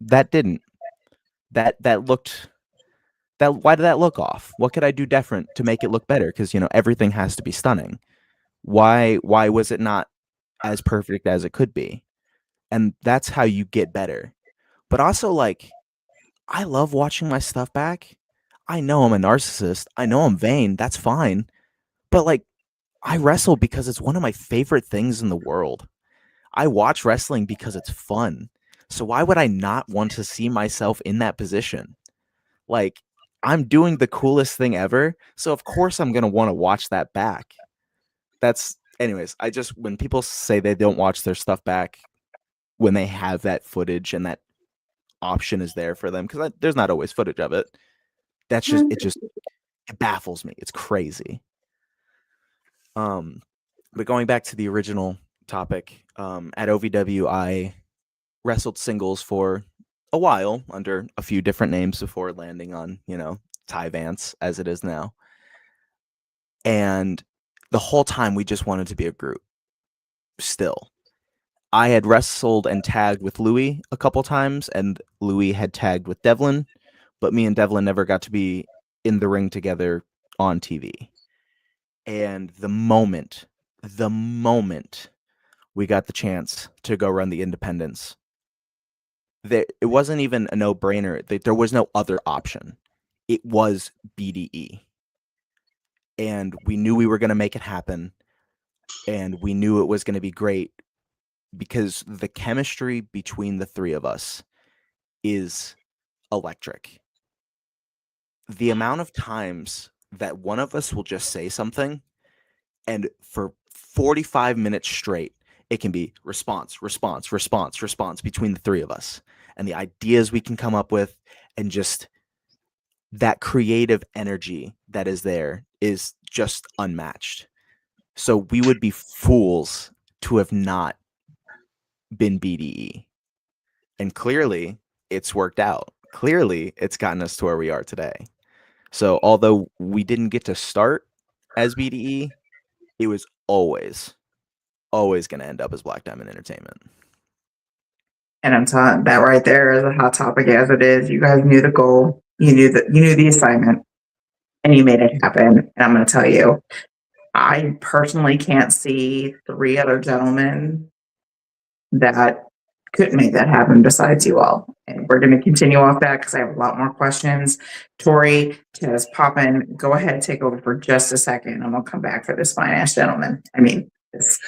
that didn't. Why did that look off? What could I do different to make it look better? Because, everything has to be stunning. Why was it not as perfect as it could be? And that's how you get better. But also, I love watching my stuff back. I know I'm a narcissist. I know I'm vain. That's fine. But, I wrestle because it's one of my favorite things in the world. I watch wrestling because it's fun. So why would I not want to see myself in that position? I'm doing the coolest thing ever. So of course I'm going to want to watch that back. Anyways, when people say they don't watch their stuff back when they have that footage and that option is there for them, because there's not always footage of it. That's just it baffles me. It's crazy. But going back to the original topic, at OVW, I wrestled singles for a while under a few different names before landing on, Ty Vance as it is now. And the whole time we just wanted to be a group still. I had wrestled and tagged with Louis a couple times, and Louis had tagged with Devlin, but me and Devlin never got to be in the ring together on TV. And the moment we got the chance to go run the independents, it wasn't even a no-brainer. There was no other option. It was BDE. And we knew we were going to make it happen. And we knew it was going to be great because the chemistry between the three of us is electric. The amount of times that one of us will just say something, and for 45 minutes straight, it can be response between the three of us, and the ideas we can come up with, and just that creative energy that is there is just unmatched. So we would be fools to have not been BDE. And clearly it's worked out. Clearly it's gotten us to where we are today. So although we didn't get to start as BDE, it was always going to end up as Black Diamond Entertainment. And I'm telling that right there is a hot topic as it is. You guys knew the goal, you knew the assignment, and you made it happen. And I'm going to tell you, I personally can't see 3 other gentlemen that could make that happen besides you all. And we're going to continue off that because I have a lot more questions. Tori, Tez, Poppin, go ahead, take over for just a second. I'm going to come back for this fine ass gentleman. I mean, this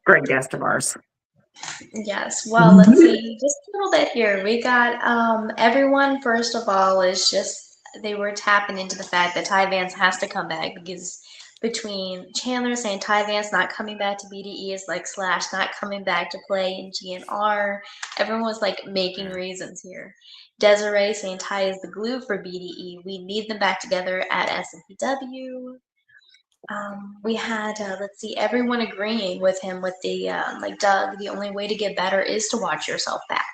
great guest of ours. Yes. Well, let's see. Just a little bit here. We got everyone, first of all, is just they were tapping into the fact that Ty Vance has to come back, because between Chandler saying Ty Vance not coming back to BDE is like Slash not coming back to play in GNR, everyone was like making reasons here. Desiree saying Ty is the glue for BDE. We need them back together at SMPW. We had, let's see, everyone agreeing with him with the, like Doug, the only way to get better is to watch yourself back.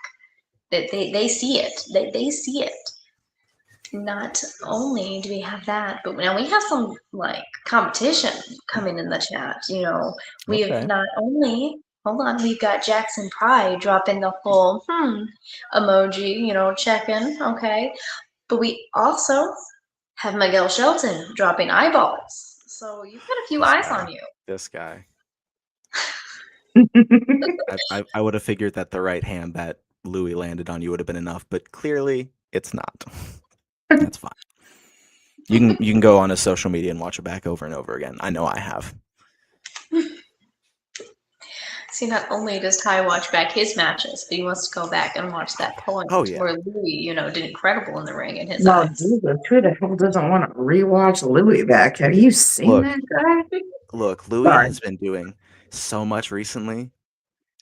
They see it. They see it. Not only do we have that, but now we have some like competition coming in the chat. We've not only, hold on, we've got Jackson Pride dropping the whole emoji, checking, okay. But we also have Miguel Shelton dropping eyeballs. So you've got a few eyes on you. This guy. I would have figured that the right hand that Louis landed on you would have been enough, but clearly it's not. That's fine. You can go on his social media and watch it back over and over again. I know I have. See, not only does Ty watch back his matches, but he wants to go back and watch that point where Louis, did incredible in the ring in his eyes. Jesus, who the hell doesn't want to rewatch Louis back? Have you seen that guy? Look, Louis has been doing so much recently.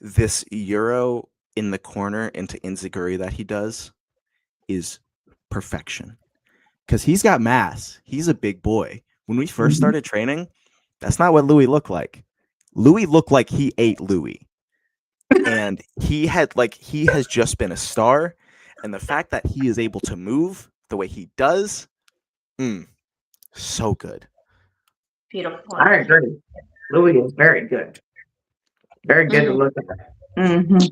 This Euro in the corner into Inzaguri that he does is perfection. Because he's got mass. He's a big boy. When we first started training, that's not what Louis looked like. Louis looked like he ate Louis. And he has just been a star. And the fact that he is able to move the way he does, so good. Beautiful. I agree. Louis is very good. Very good to look at.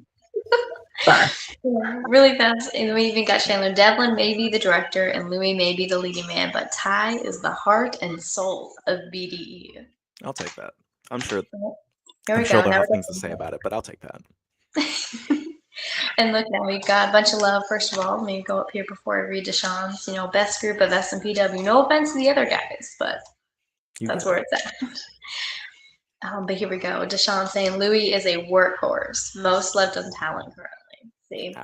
Sorry. Yeah, really fast. And we even got Chandler. Devlin may be the director and Louis may be the leading man, but Ty is the heart and soul of BDE. I'll take that. I'm sure they'll have things to say about it, but I'll take that. And look, now we've got a bunch of love. First of all, let me go up here before I read Deshaun's, best group of SMPW. No offense to the other guys, but that's where it's at. But here we go. Deshaun saying Louis is a workhorse. Most loved on talent currently.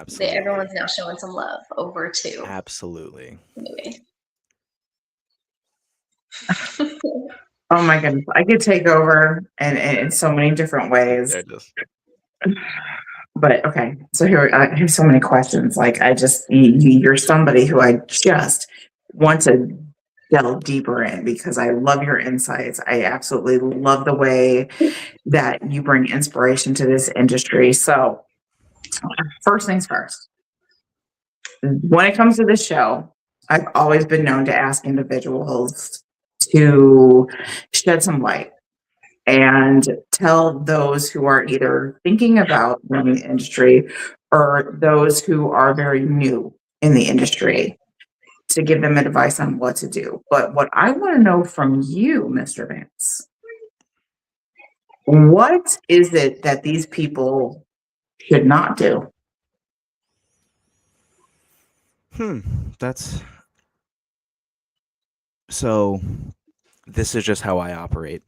See, everyone's now showing some love over to absolutely Louis. Oh my goodness, I could take over and in so many different ways. But okay, so here I have so many questions. Like you're somebody who I just want to delve deeper in because I love your insights. I absolutely love the way that you bring inspiration to this industry. So first things first, when it comes to this show, I've always been known to ask individuals to shed some light and tell those who are either thinking about running the industry or those who are very new in the industry to give them advice on what to do. But what I want to know from you, Mr. Vance, what is it that these people should not do? That's so. This is just how I operate,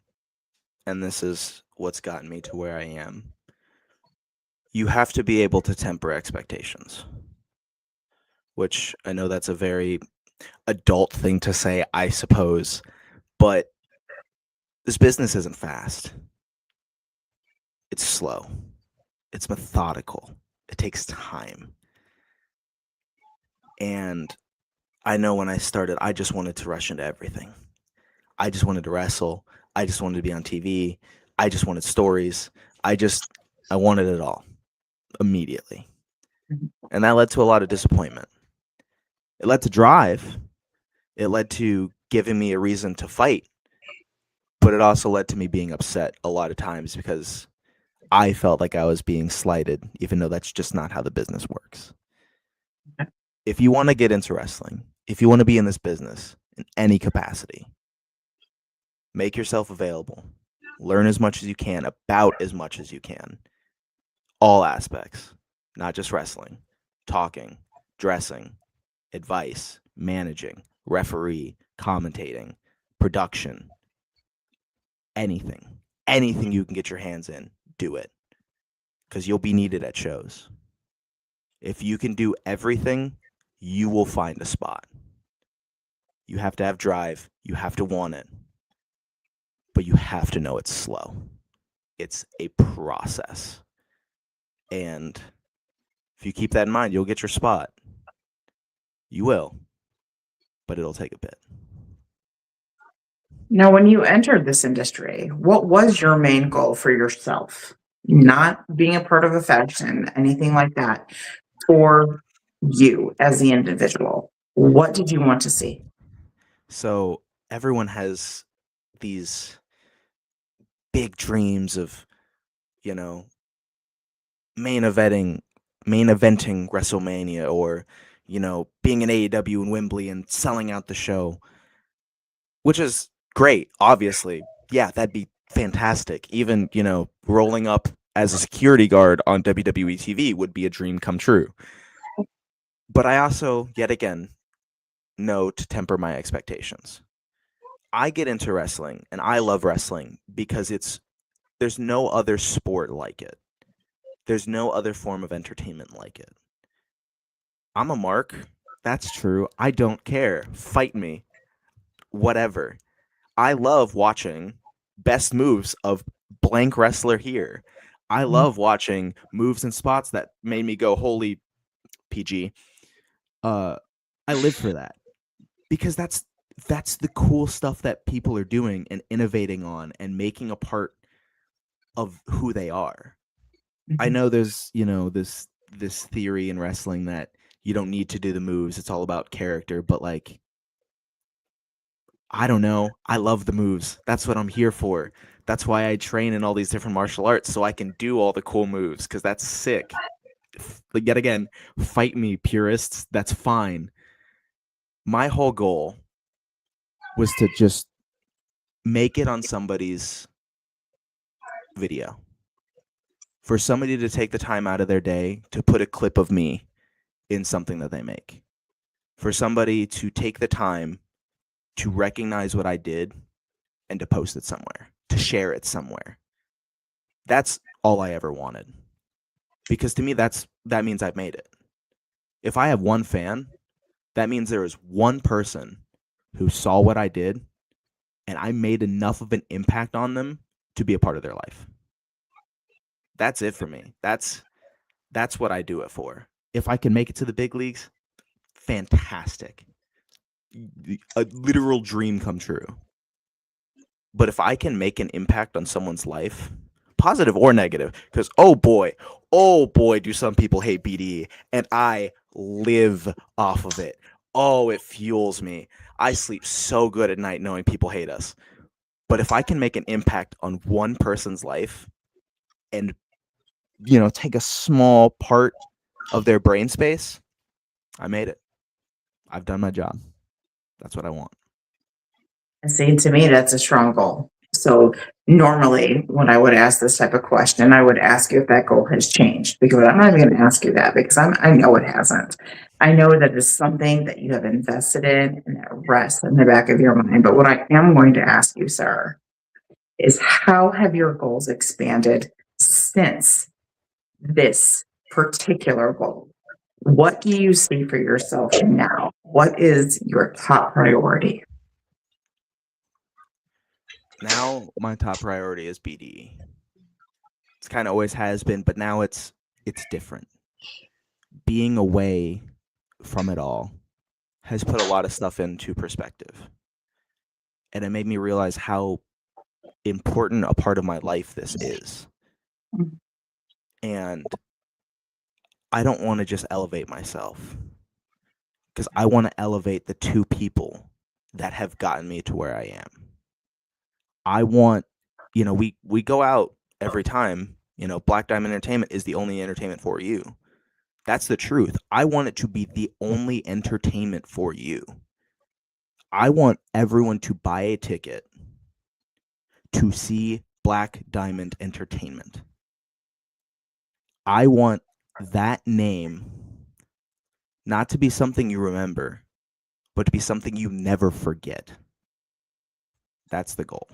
and this is what's gotten me to where I am. You have to be able to temper expectations, which I know that's a very adult thing to say, I suppose, but this business isn't fast. It's slow. It's methodical. It takes time. And I know when I started, I just wanted to rush into everything. I just wanted to wrestle. I just wanted to be on TV. I just wanted stories. I wanted it all immediately. And that led to a lot of disappointment. It led to drive. It led to giving me a reason to fight. But it also led to me being upset a lot of times because I felt like I was being slighted, even though that's just not how the business works. If you want to get into wrestling, if you want to be in this business in any capacity, make yourself available. Learn as much as you can, about as much as you can. All aspects, not just wrestling, talking, dressing, advice, managing, referee, commentating, production, anything you can get your hands in, do it. Because you'll be needed at shows. If you can do everything, you will find a spot. You have to have drive. You have to want it. But you have to know it's slow. It's a process. And if you keep that in mind, you'll get your spot. You will. But it'll take a bit. Now, when you entered this industry, what was your main goal for yourself? Not being a part of a faction, anything like that, for you as the individual. What did you want to see? So everyone has these big dreams of, main eventing WrestleMania, or, being in AEW in Wembley and selling out the show, which is great, obviously. Yeah, that'd be fantastic. Even, rolling up as a security guard on WWE TV would be a dream come true. But I also, yet again, know to temper my expectations. I get into wrestling and I love wrestling because there's no other sport like it. There's no other form of entertainment like it. I'm a mark. That's true. I don't care. Fight me. Whatever. I love watching best moves of blank wrestler here. I love watching moves and spots that made me go, holy PG. I live for that because that's the cool stuff that people are doing and innovating on and making a part of who they are. I know there's, this theory in wrestling that you don't need to do the moves. It's all about character. But I don't know. I love the moves. That's what I'm here for. That's why I train in all these different martial arts, so I can do all the cool moves, because that's sick. But yet again, fight me, purists. That's fine. My whole goal was to just make it on somebody's video. For somebody to take the time out of their day to put a clip of me in something that they make. For somebody to take the time to recognize what I did and to post it somewhere, to share it somewhere. That's all I ever wanted. Because to me, that means I've made it. If I have one fan, that means there is one person who saw what I did and I made enough of an impact on them to be a part of their life. That's it for me. That's what I do it for. If I can make it to the big leagues, fantastic. A literal dream come true. But if I can make an impact on someone's life, positive or negative, because oh boy, do some people hate BDE, and I live off of it. Oh, it fuels me. I sleep so good at night knowing people hate us. But if I can make an impact on one person's life and, take a small part of their brain space, I made it. I've done my job. That's what I want. And see, to me, that's a strong goal. So normally when I would ask this type of question, I would ask you if that goal has changed, because I'm not even going to ask you that, because I know it hasn't. I know that it's something that you have invested in and that rests in the back of your mind. But what I am going to ask you, sir, is how have your goals expanded since this particular goal? What do you see for yourself now? What is your top priority? Now my top priority is BDE. It's kind of always has been, but now it's different. Being away from it all has put a lot of stuff into perspective. And it made me realize how important a part of my life this is. And I don't want to just elevate myself, because I want to elevate the two people that have gotten me to where I am. I want, we go out every time, Black Diamond Entertainment is the only entertainment for you. That's the truth. I want it to be the only entertainment for you. I want everyone to buy a ticket to see Black Diamond Entertainment. I want that name not to be something you remember, but to be something you never forget. That's the goal.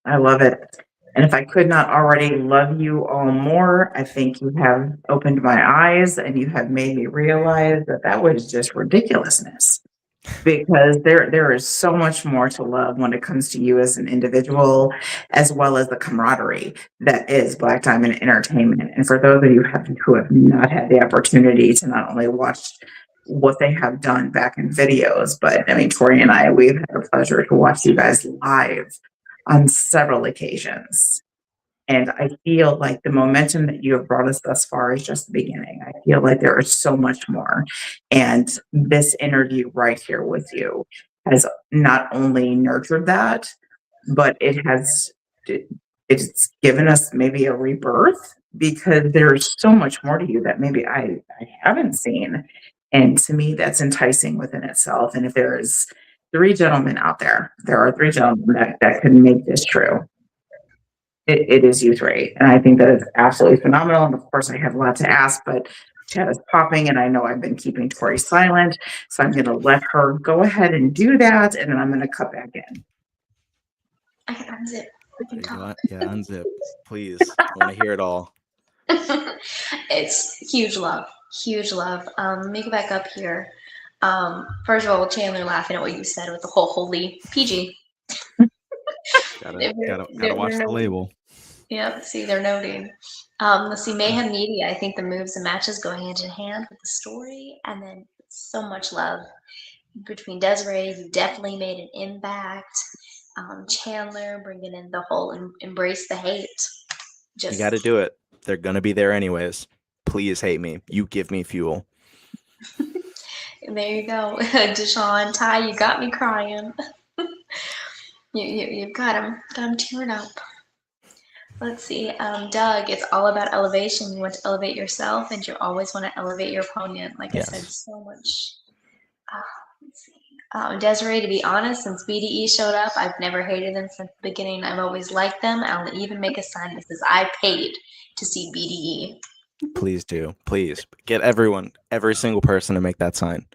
I love it. And if I could not already love you all more, I think you have opened my eyes and you have made me realize that that was just ridiculousness. Because there is so much more to love when it comes to you as an individual, as well as the camaraderie that is Black Diamond Entertainment. And for those of you who have not had the opportunity to not only watch what they have done back in videos, but I mean, Tori and I, we've had the pleasure to watch you guys live on several occasions. And I feel like the momentum that you have brought us thus far is just the beginning. I feel like there is so much more. And this interview right here with you has not only nurtured that, but it's given us maybe a rebirth, because there's so much more to you that maybe I haven't seen. And to me, that's enticing within itself. And if there's three gentlemen out there, there are three gentlemen that can make this true. It is you three. And I think that is absolutely phenomenal. And of course, I have a lot to ask, but chat is popping, and I know I've been keeping Tori silent. So I'm going to let her go ahead and do that. And then I'm going to cut back in. I can unzip. We can talk. Yeah, unzip. Please. I want to hear it all. It's huge love. Huge love. Let me go back up here. First of all, Chandler laughing at what you said with the whole holy PG. Gotta watch the label. Yep, see, they're noting. Let's see, Mayhem Media. I think the moves and matches go hand in hand with the story, and then so much love between Desiree. You definitely made an impact. Chandler bringing in the whole embrace the hate. You got to do it. They're gonna be there anyways. Please hate me. You give me fuel. There you go, Deshaun, Ty. You got me crying. You've got him tearing up. Let's see, Doug, it's all about elevation. You want to elevate yourself, and you always want to elevate your opponent. Like yes. I said, so much. Let's see. Desiree, to be honest, since BDE showed up, I've never hated them since the beginning. I've always liked them. I'll even make a sign that says I paid to see BDE. Please do. Please get every single person to make that sign.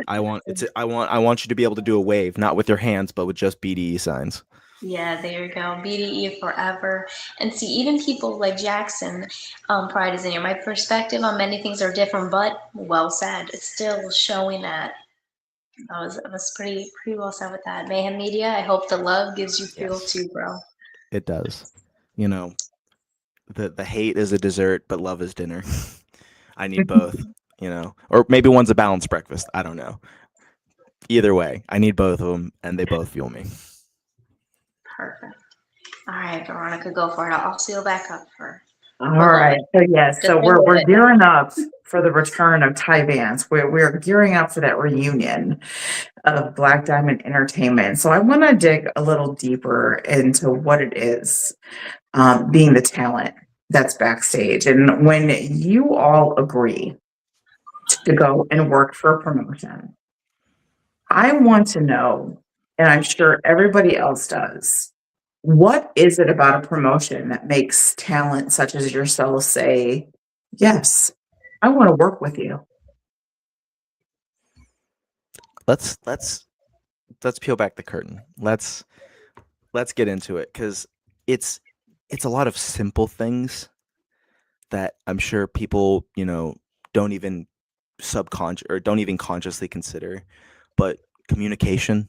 I want you to be able to do a wave, not with your hands, but with just BDE signs. Yeah, there you go. BDE forever. And see, even people like Jackson, pride is in you. My perspective on many things are different, but well said. It's still showing that. I was pretty well said with that. Mayhem Media, I hope the love gives you fuel too, bro. It does. the hate is a dessert, but love is dinner. I need both, or maybe one's a balanced breakfast. I don't know. Either way, I need both of them, and they both fuel me. Perfect. All right, Veronica, go for it. I'll seal back up for. All right. So yes, so we're gearing up for the return of Ty Vance. We're gearing up for that reunion of Black Diamond Entertainment. So I want to dig a little deeper into what it is, being the talent that's backstage. And when you all agree to go and work for a promotion, I want to know, and I'm sure everybody else does, what is it about a promotion that makes talent such as yourself say, yes, I want to work with you? Let's peel back the curtain. Let's get into it, because it's a lot of simple things that I'm sure people, don't even consciously consider, but communication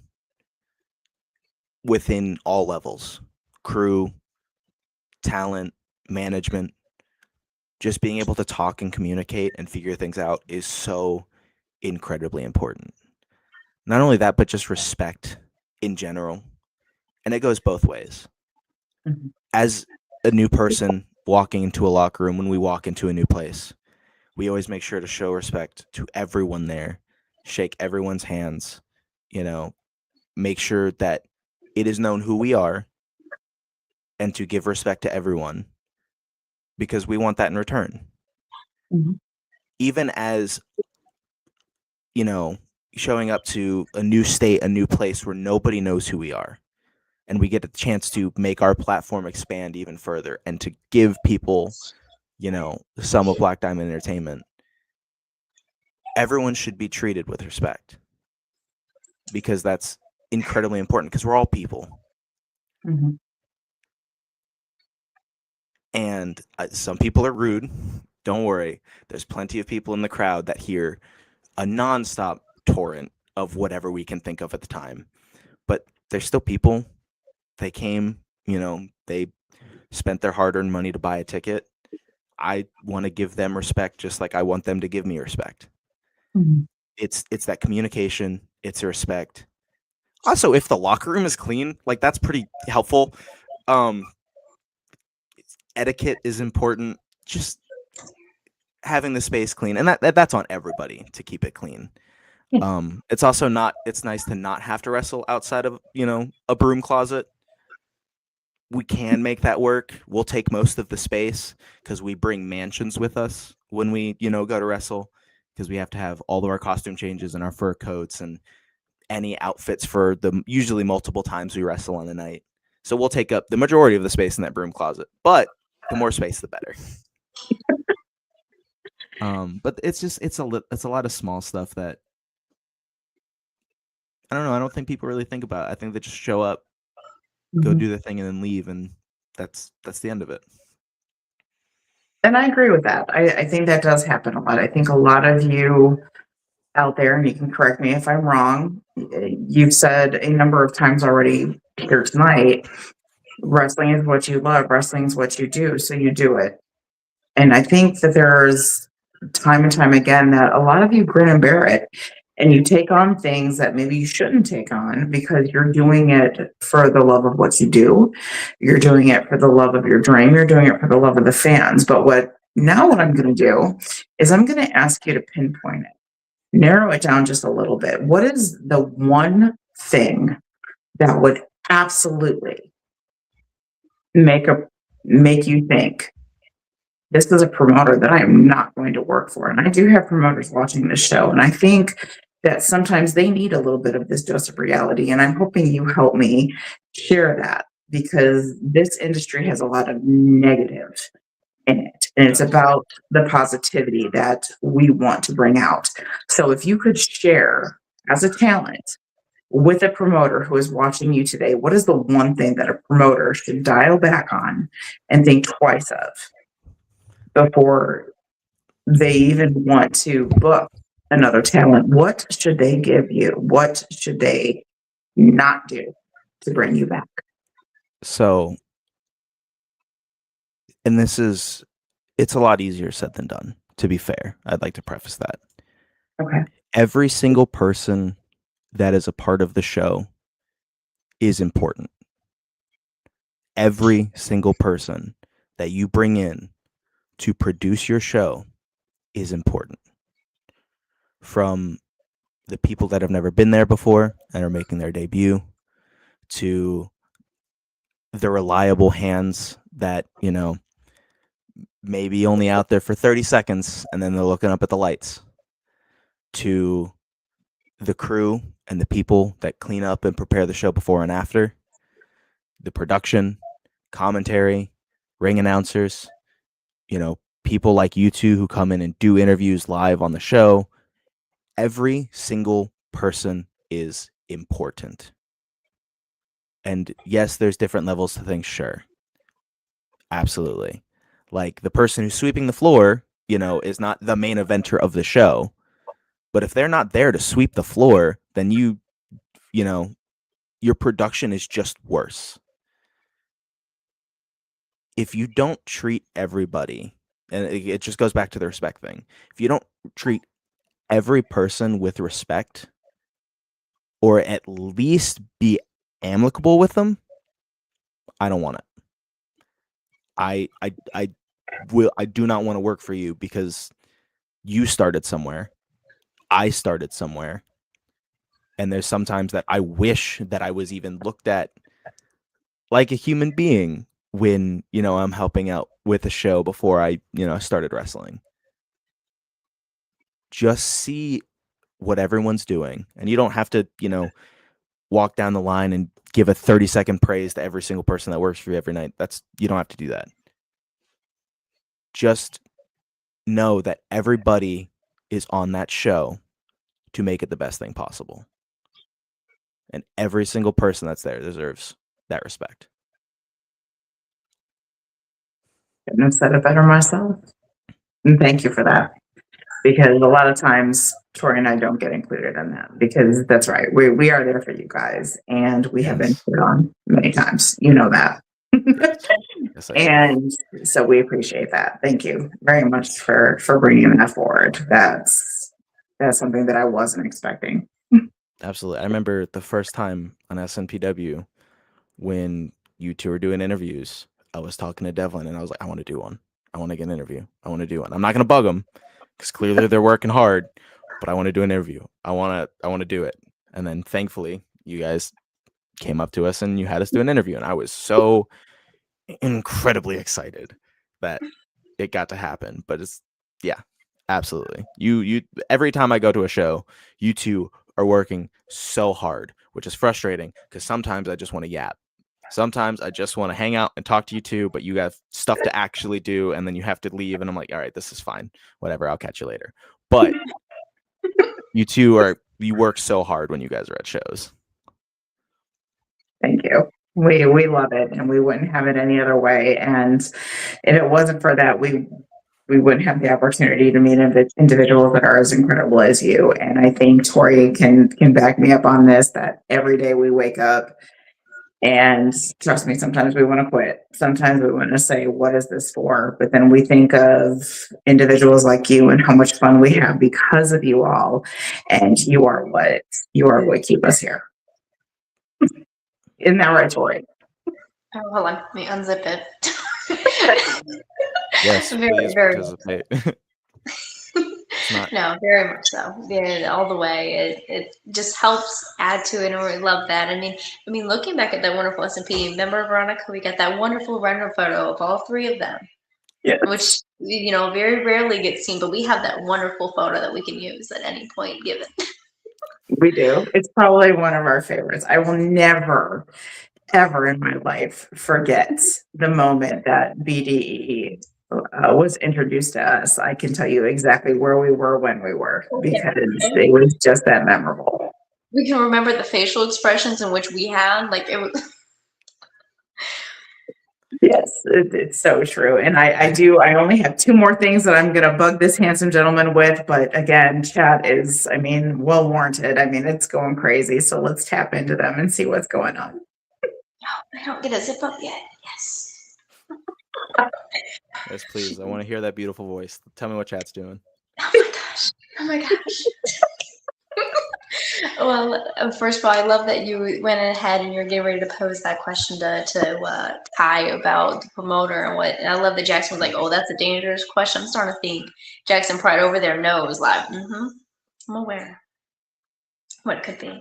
within all levels, crew, talent, management, just being able to talk and communicate and figure things out is so incredibly important. Not only that, but just respect in general. And it goes both ways. Mhm. As a new person walking into a locker room, when we walk into a new place, we always make sure to show respect to everyone there, shake everyone's hands, make sure that it is known who we are, and to give respect to everyone, because we want that in return. Mhm. Even as, showing up to a new state, a new place where nobody knows who we are, and we get a chance to make our platform expand even further and to give people, some of Black Diamond Entertainment. Everyone should be treated with respect, because that's incredibly important, because we're all people. Mhm. And some people are rude. Don't worry. There's plenty of people in the crowd that hear a nonstop torrent of whatever we can think of at the time. But they're still people. They came, they spent their hard-earned money to buy a ticket. I want to give them respect just like I want them to give me respect. Mhm. It's that communication. It's a respect. Also, if the locker room is clean, that's pretty helpful. Etiquette is important. Just having the space clean, and that's on everybody to keep it clean. Yeah. It's also it's nice to not have to wrestle outside of, a broom closet. We can make that work. We'll take most of the space because we bring mansions with us when we, go to wrestle, because we have to have all of our costume changes and our fur coats and any outfits for the usually multiple times we wrestle on the night. So we'll take up the majority of the space in that broom closet, but the more space, the better. But it's a lot of small stuff that I don't know. I don't think people really think about. I think they just show up, go Mhm. do their thing, and then leave, and that's the end of it. And I agree with that. I think that does happen a lot. I think a lot of you out there, and you can correct me if I'm wrong, you've said a number of times already here tonight, wrestling is what you love, wrestling is what you do, so you do it. And I think that there's time and time again that a lot of you grin and bear it, and you take on things that maybe you shouldn't take on because you're doing it for the love of what you do. You're doing it for the love of your dream. You're doing it for the love of the fans. But what I'm going to do is I'm going to ask you to pinpoint it, narrow it down just a little bit. What is the one thing that would absolutely make you think this is a promoter that I am not going to work for? And I do have promoters watching this show, and I think that sometimes they need a little bit of this dose of reality. And I'm hoping you help me share that, because this industry has a lot of negative in it. And it's Yes. about the positivity that we want to bring out. So if you could share as a talent with a promoter who is watching you today, what is the one thing that a promoter should dial back on and think twice of before they even want to book another talent? What should they give you? What should they not do to bring you back? So and it's a lot easier said than done, to be fair. I'd like to preface that. Okay. Every single person that is a part of the show is important. Every single person that you bring in to produce your show is important. From the people that have never been there before and are making their debut, to the reliable hands that, maybe only out there for 30 seconds and then they're looking up at the lights, to the crew and the people that clean up and prepare the show before and after, the production, commentary, ring announcers, people like you two who come in and do interviews live on the show. Every single person is important. And yes, there's different levels to things, sure. Absolutely. Like the person who's sweeping the floor, is not the main eventer of the show. But if they're not there to sweep the floor, then your production is just worse. If you don't treat everybody, and it just goes back to the respect thing. If you don't treat every person with respect, or at least be amicable with them, I don't want it. I do not want to work for you because you started somewhere. I started somewhere. And there's sometimes that I wish that I was even looked at like a human being when, I'm helping out with a show before I, started wrestling. Just see what everyone's doing. And you don't have to, walk down the line and give a 30-second praise to every single person that works for you every night. You don't have to do that. Just know that everybody is on that show to make it the best thing possible. And every single person that's there deserves that respect. Couldn't have said it better myself. And thank you for that. Because a lot of times Tori and I don't get included in that, because that's right. We are there for you guys, and we have been put on many times. You know that. Yes, and so we appreciate that. Thank you very much for bringing that forward. That's something that I wasn't expecting. Absolutely. I remember the first time on SNPW when you two were doing interviews, I was talking to Devlin and I was like, I want to do one. I want to get an interview. I want to do one. I'm not going to bug them because clearly they're working hard, but I want to do an interview. I want to do it. And then thankfully you guys came up to us and you had us do an interview. And I was so incredibly excited that it got to happen. But absolutely. You every time I go to a show, you two are working so hard, which is frustrating because sometimes I just want to yap. Sometimes I just want to hang out and talk to you two, but you have stuff to actually do and then you have to leave. And I'm like, all right, this is fine. Whatever. I'll catch you later. But you two you work so hard when you guys are at shows. Thank you. We love it, and we wouldn't have it any other way. And if it wasn't for that, we wouldn't have the opportunity to meet individuals that are as incredible as you. And I think Tori can back me up on this, that every day we wake up, and trust me, sometimes we want to quit. Sometimes we want to say, what is this for? But then we think of individuals like you and how much fun we have because of you all. And you are what keep us here. Isn't that right, Tori? Oh, hold on. Let me unzip it. Yes, very, please very participate. No, very much so. Yeah, all the way. It just helps add to it, and we love that. I mean, looking back at that wonderful S&P, remember, Veronica, we got that wonderful render photo of all three of them. Yes. Which, very rarely gets seen, but we have that wonderful photo that we can use at any point given. We do. It's probably one of our favorites. I will never, ever in my life forget the moment that BDE was introduced to us. I can tell you exactly where we were when we were, because it was just that memorable. We can remember the facial expressions in which we had, like it was. Yes, it's so true. And I only have two more things that I'm going to bug this handsome gentleman with. But again, chat is, well warranted. It's going crazy. So let's tap into them and see what's going on. Oh, I don't get a zip up yet. Yes. Yes, please. I want to hear that beautiful voice. Tell me what chat's doing. Oh my gosh. Oh my gosh. Well, first of all, I love that you went ahead and you're getting ready to pose that question to Ty about the promoter and what. And I love that Jackson was like, "Oh, that's a dangerous question." I'm starting to think Jackson right over there knows, like, I'm aware what it could be. It's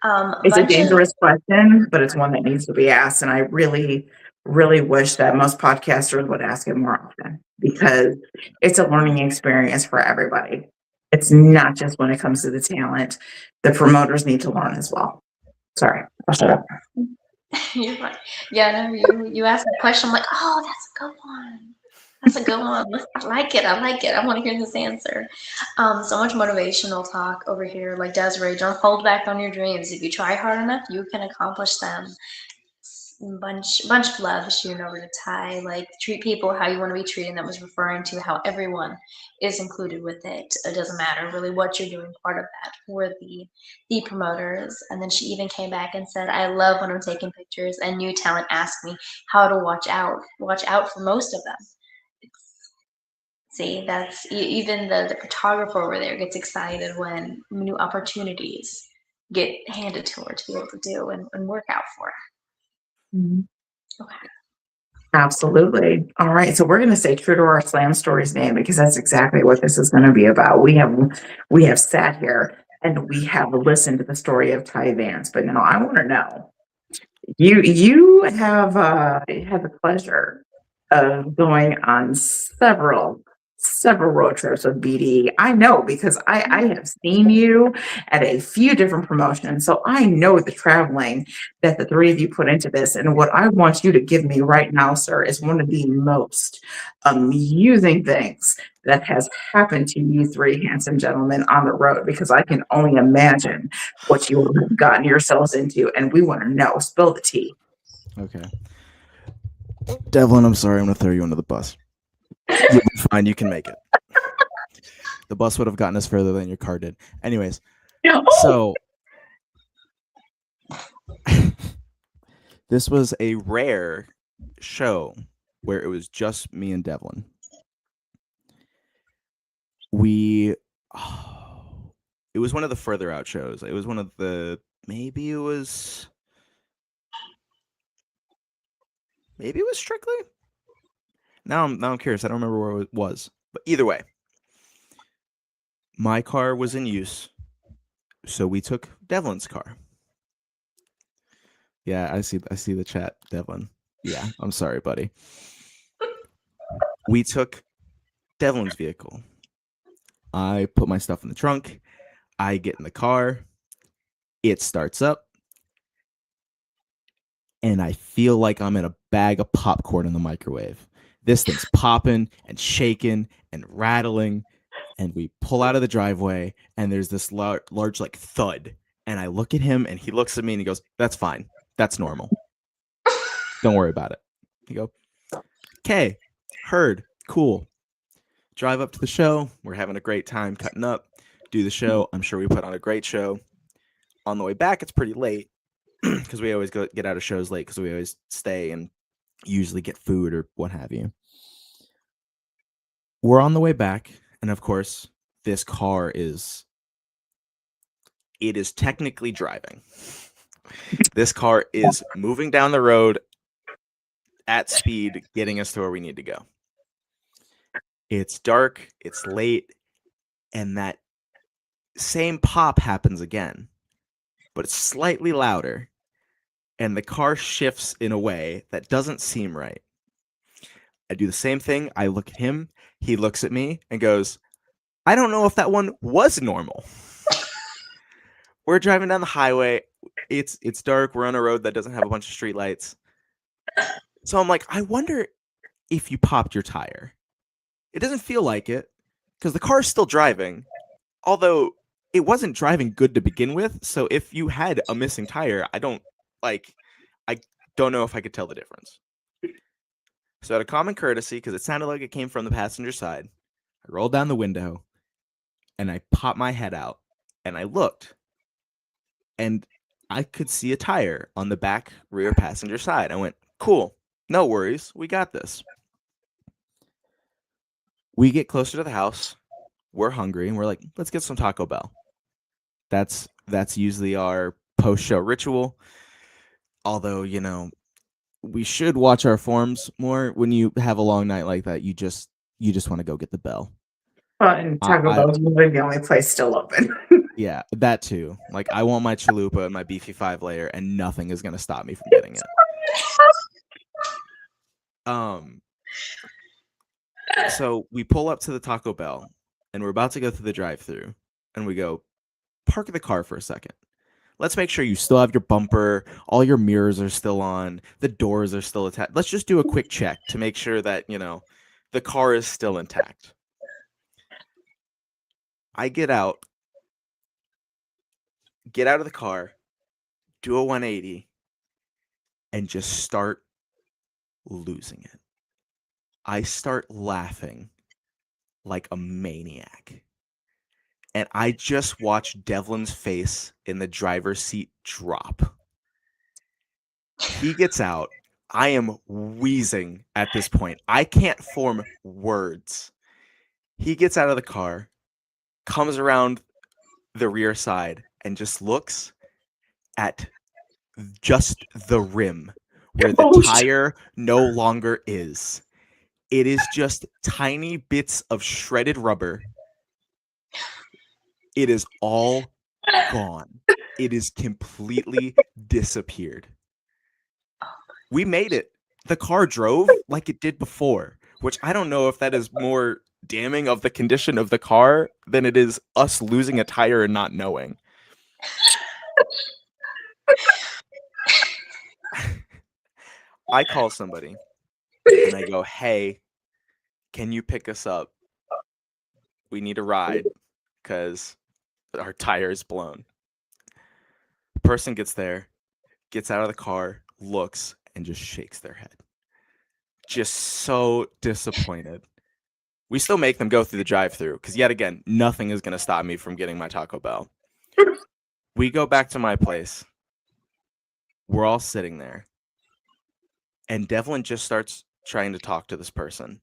a Bunch of dangerous question, but it's one that needs to be asked. And I really, really wish that most podcasters would ask it more often because it's a learning experience for everybody. It's not just when it comes to the talent. The promoters need to learn as well. Sorry, I'll shut up. you're right. Yeah, no, you asked that question. I'm like, oh, that's a good one. That's a good one. I like it. I like it. I want to hear this answer. So much motivational talk over here. Like Desiree, don't hold back on your dreams. If you try hard enough, you can accomplish them. Bunch of love shooting over to Ty. Like treat people how you want to be treated. That was referring to how everyone is included with it. It doesn't matter really what you're doing. Part of that for the promoters. And then she even came back and said, "I love when I'm taking pictures and new talent asks me how to watch out. Watch out for most of them." See, that's even the photographer over there gets excited when new opportunities get handed to her to be able to do and work out for her. Mhm. Okay. Absolutely. All right. So we're going to stay true to our slam stories name because that's exactly what this is going to be about. We have sat here and we have listened to the story of Ty Vance, but now I want to know. You have had the pleasure of going on several road trips with BD. I know because I have seen you at a few different promotions, so I know the traveling that the three of you put into this. And what I want you to give me right now, sir, is one of the most amusing things that has happened to you three handsome gentlemen on the road because I can only imagine what you have gotten yourselves into, and we want to know. Spill the tea. Okay. Devlin, I'm sorry. I'm going to throw you under the bus. You'll be fine. You can make it. The bus would have gotten us further than your car did. Anyways, so this was a rare show where it was just me and Devlin. It was one of the further out shows. It was one of the maybe it was Strictly. Now I'm curious. I don't remember where it was, but either way, my car was in use, so we took Devlin's car. Yeah, I see the chat, Devlin. Yeah, I'm sorry, buddy. We took Devlin's vehicle. I put my stuff in the trunk. I get in the car. It starts up. And I feel like I'm in a bag of popcorn in the microwave. This thing's popping and shaking and rattling. And we pull out of the driveway, and there's this large like thud. And I look at him, and he looks at me, and he goes, "That's fine. That's normal. Don't worry about it." You go, "Okay, heard, cool." Drive up to the show. We're having a great time cutting up. Do the show. I'm sure we put on a great show. On the way back, it's pretty late because we always get out of shows late because we always stay and usually get food or what have you. We're on the way back, and of course, this car is technically driving. This car is moving down the road at speed, getting us to where we need to go. It's dark, it's late, and that same pop happens again, but it's slightly louder, and the car shifts in a way that doesn't seem right. I do the same thing. I look at him, he looks at me and goes, "I don't know if that one was normal." We're driving down the highway. It's dark. We're on a road that doesn't have a bunch of streetlights. So I'm like, I wonder if you popped your tire. It doesn't feel like it because the car's still driving, although it wasn't driving good to begin with. So if you had a missing tire, I don't know if I could tell the difference. So out of common courtesy, because it sounded like it came from the passenger side, I rolled down the window and I popped my head out and I looked and I could see a tire on the back rear passenger side. I went, "Cool, no worries, we got this." We get closer to the house. We're hungry, and we're like, let's get some Taco Bell. That's usually our post-show ritual. Although, we should watch our forms more. When you have a long night like that, you just want to go get the bell. And Taco Bell is really the only place still open. Yeah, that too. Like, I want my chalupa and my beefy 5-layer, and nothing is going to stop me from getting it. So we pull up to the Taco Bell, and we're about to go through the drive-thru, and we go, park the car for a second. Let's make sure you still have your bumper, all your mirrors are still on, the doors are still attached. Let's just do a quick check to make sure that, the car is still intact. I get out of the car, do a 180, and just start losing it. I start laughing like a maniac. And I just watched Devlin's face in the driver's seat drop. He gets out. I am wheezing at this point. I can't form words. He gets out of the car, comes around the rear side, and just looks at just the rim where the tire no longer is. It is just tiny bits of shredded rubber. It is all gone. It is completely disappeared. We made it. The car drove like it did before, which I don't know if that is more damning of the condition of the car than it is us losing a tire and not knowing. I call somebody and I go, hey, can you pick us up? We need a ride because our tire is blown. The person gets there, gets out of the car, looks, and just shakes their head. Just so disappointed. We still make them go through the drive-thru because, yet again, nothing is going to stop me from getting my Taco Bell. We go back to my place. We're all sitting there. And Devlin just starts trying to talk to this person.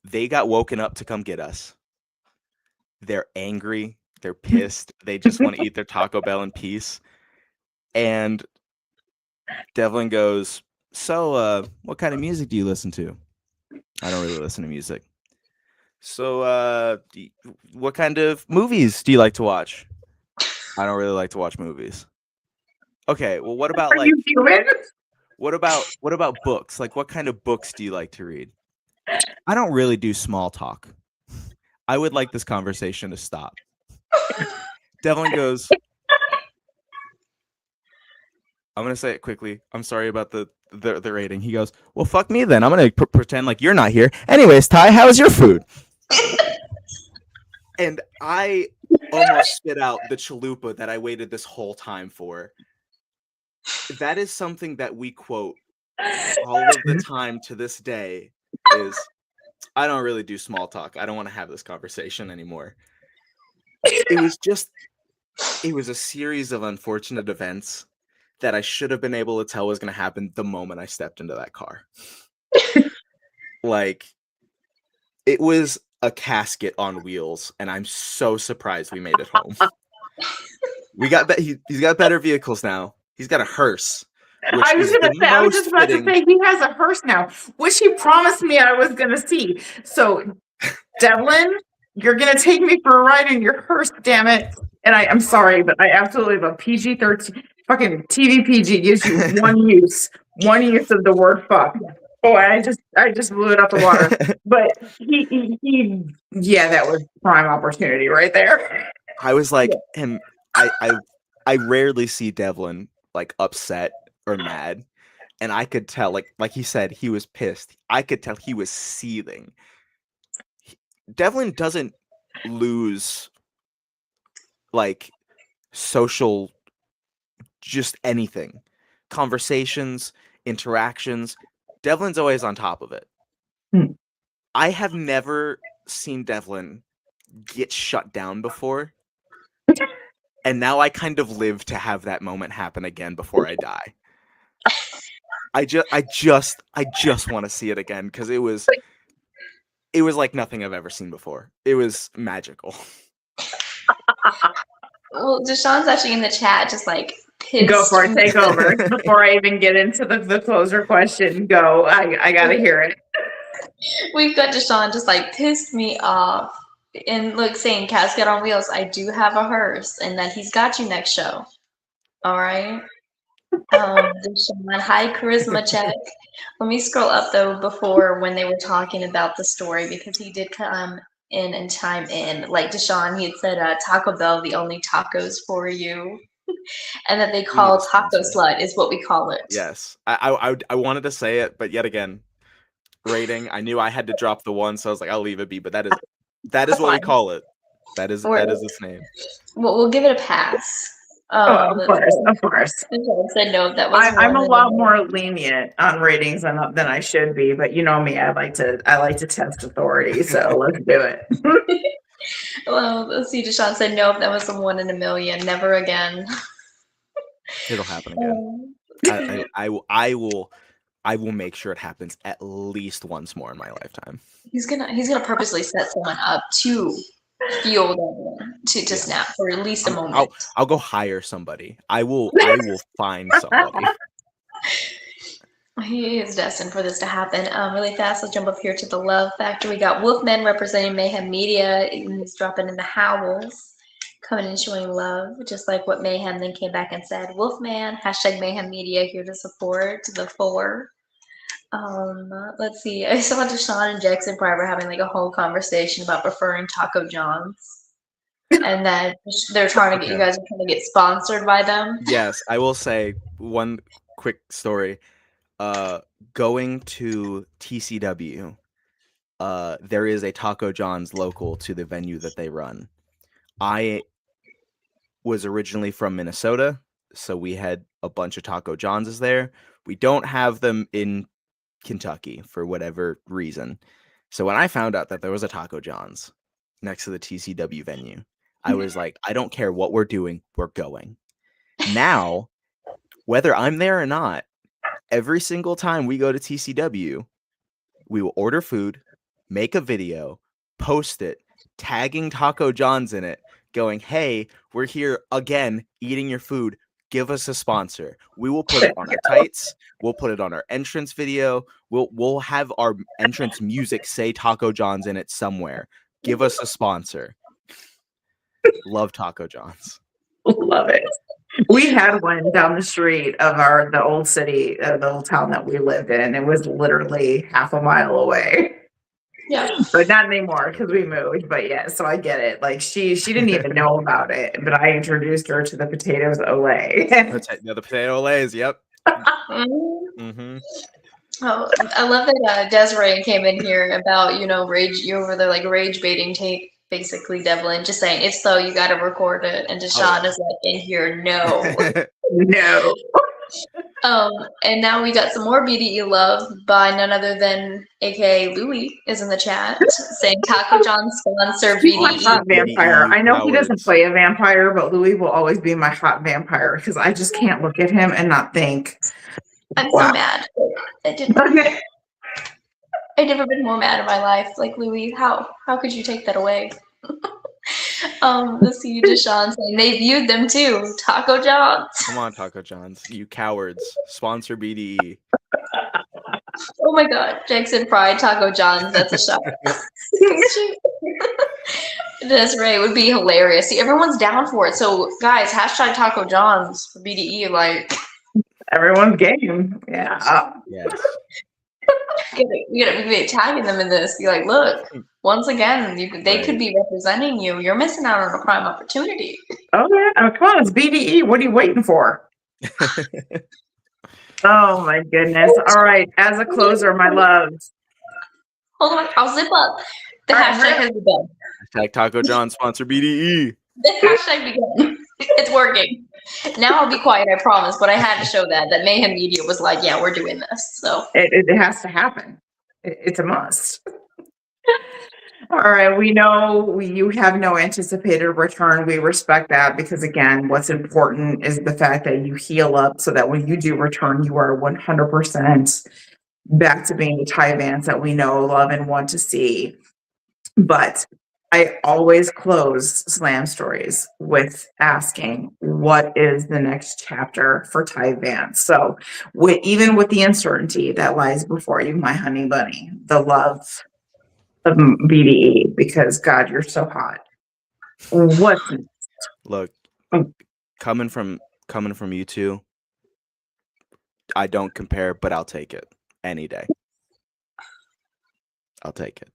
They got woken up to come get us. They're angry. They're pissed. They just want to eat their Taco Bell in peace. And Devlin goes, so, what kind of music do you listen to? I don't really listen to music. So, what kind of movies do you like to watch? I don't really like to watch movies. Okay, well, what about like? What about books? Like, what kind of books do you like to read? I don't really do small talk. I would like this conversation to stop. Devlin goes, I'm going to say it quickly. I'm sorry about the rating. He goes, well, fuck me then. I'm going to pretend like you're not here. Anyways, Ty, how's your food? And I almost spit out the chalupa that I waited this whole time for. That is something that we quote all of the time to this day is, I don't really do small talk. I don't want to have this conversation anymore. It was a series of unfortunate events that I should have been able to tell was going to happen the moment I stepped into that car. Like, it was a casket on wheels, and I'm so surprised we made it home. He's got better vehicles now. He's got a hearse. I was just about to say he has a hearse now, which he promised me I was going to see. So, Devlin, you're going to take me for a ride in your hearse, damn it. And I'm sorry, but I absolutely love PG-13. Fucking TV PG gives you one use of the word fuck. Oh, I just blew it out the water. But he that was prime opportunity right there. I was like, and I rarely see Devlin like upset or mad, and I could tell, like he said, he was pissed. I could tell he was seething. Devlin doesn't lose like social, just anything, conversations, interactions. Devlin's always on top of it. I have never seen Devlin get shut down before. And now I kind of live to have that moment happen again before I die. I just want to see it again because it was It was like nothing I've ever seen before. It was magical. Well, Deshaun's actually in the chat, just like pissed. Go for it. Take over. Before I even get into the closer question, go. I got to hear it. We've got Deshaun just like pissed me off. And look, saying Casket on Wheels, I do have a hearse, and that he's got you next show. All right. Deshaun, hi, charisma check. Let me scroll up though before when they were talking about the story, because he did come in and chime in. Like Deshaun, he had said Taco Bell, the only tacos for you, and that they call taco slut is what we call it. Yes, I wanted to say it, but yet again, rating. I knew I had to drop the one, so I was like, I'll leave it be. But that is what we call it. That is its name. Well, we'll give it a pass. Of course. Said no. That was. I'm a lot more lenient on ratings than I should be, but you know me, I like to test authority. So let's do it. Well, let's see. Deshaun said no. That was the 1 in a million. Never again. It'll happen again. I will make sure it happens at least once more in my lifetime. He's gonna purposely set someone up to fuel them to snap for at least a moment. I'll go hire somebody. I will find somebody. He is destined for this to happen. Really fast, let's jump up here to the Love Factor. We got Wolfman representing Mayhem Media, and he's dropping in the howls, coming and showing love, just like what Mayhem then came back and said. Wolfman, hashtag Mayhem Media, here to support the 4. Let's see. I saw Deshaun and Jackson Pryor having like a whole conversation about preferring Taco John's, and that they're trying to get you guys are trying to get sponsored by them. Yes, I will say one quick story. Going to TCW, there is a Taco John's local to the venue that they run. I was originally from Minnesota, so we had a bunch of Taco John's there. We don't have them in Kentucky for whatever reason. So when I found out that there was a Taco John's next to the TCW venue, I was like, I don't care what we're doing, we're going. Now, whether I'm there or not, every single time we go to TCW, we will order food, make a video, post it, tagging Taco John's in it, going, hey, we're here again, eating your food. Give us a sponsor. We will put it on our tights. We'll put it on our entrance video. We'll have our entrance music say Taco John's in it somewhere. Give us a sponsor. Love Taco John's. Love it. We had one down the street of the old city, the old town that we lived in. It was literally half a mile away. Yeah. But not anymore because we moved. But yeah, so I get it. Like she didn't even know about it, but I introduced her to the potatoes Olay. The potato olays, yep. Mm-hmm. Oh, I love that Desiree came in here about, rage. You were there like rage baiting tape, basically, Devlin, just saying, if so, you got to record it. And Deshaun is like in here, no. No. And now we got some more BDE love by none other than AKA Louie is in the chat saying Taco John sponsor BDE. Hot vampire. I know he doesn't play a vampire, but Louie will always be my hot vampire because I just can't look at him and not think. I'm so mad. I've never been more mad in my life. Like, Louie, how could you take that away? Let's see, Deshaun saying they viewed them too. Taco John's. Come on, Taco John's. You cowards. Sponsor BDE. Oh my god. Jackson Pride, Taco John's. That's a shot. Desiree would be hilarious. See, everyone's down for it. So, guys, hashtag Taco John's for BDE. Like, everyone's game. Yeah. Yes. We gotta be tagging them in this. Be like, look, once again, they could be representing you. You're missing out on a prime opportunity. Oh yeah, come on, it's BDE. What are you waiting for? Oh my goodness! All right, as a closer, my loves. Hold on, I'll zip up. The hashtag has begun. Hashtag Taco John sponsor BDE. The hashtag begun. It's working. Now I'll be quiet, I promise. But I had to show that Mayhem Media was like, yeah, we're doing this. So it has to happen. It's a must. All right, we know you have no anticipated return. We respect that because, again, what's important is the fact that you heal up so that when you do return, you are 100% back to being the Ty Vance that we know, love, and want to see. But I always close Slam Stories with asking, what is the next chapter for Ty Vance? So even with the uncertainty that lies before you, my honey bunny, the love of BDE, because God, you're so hot. What? Look, coming from you two, I don't compare, but I'll take it any day. I'll take it.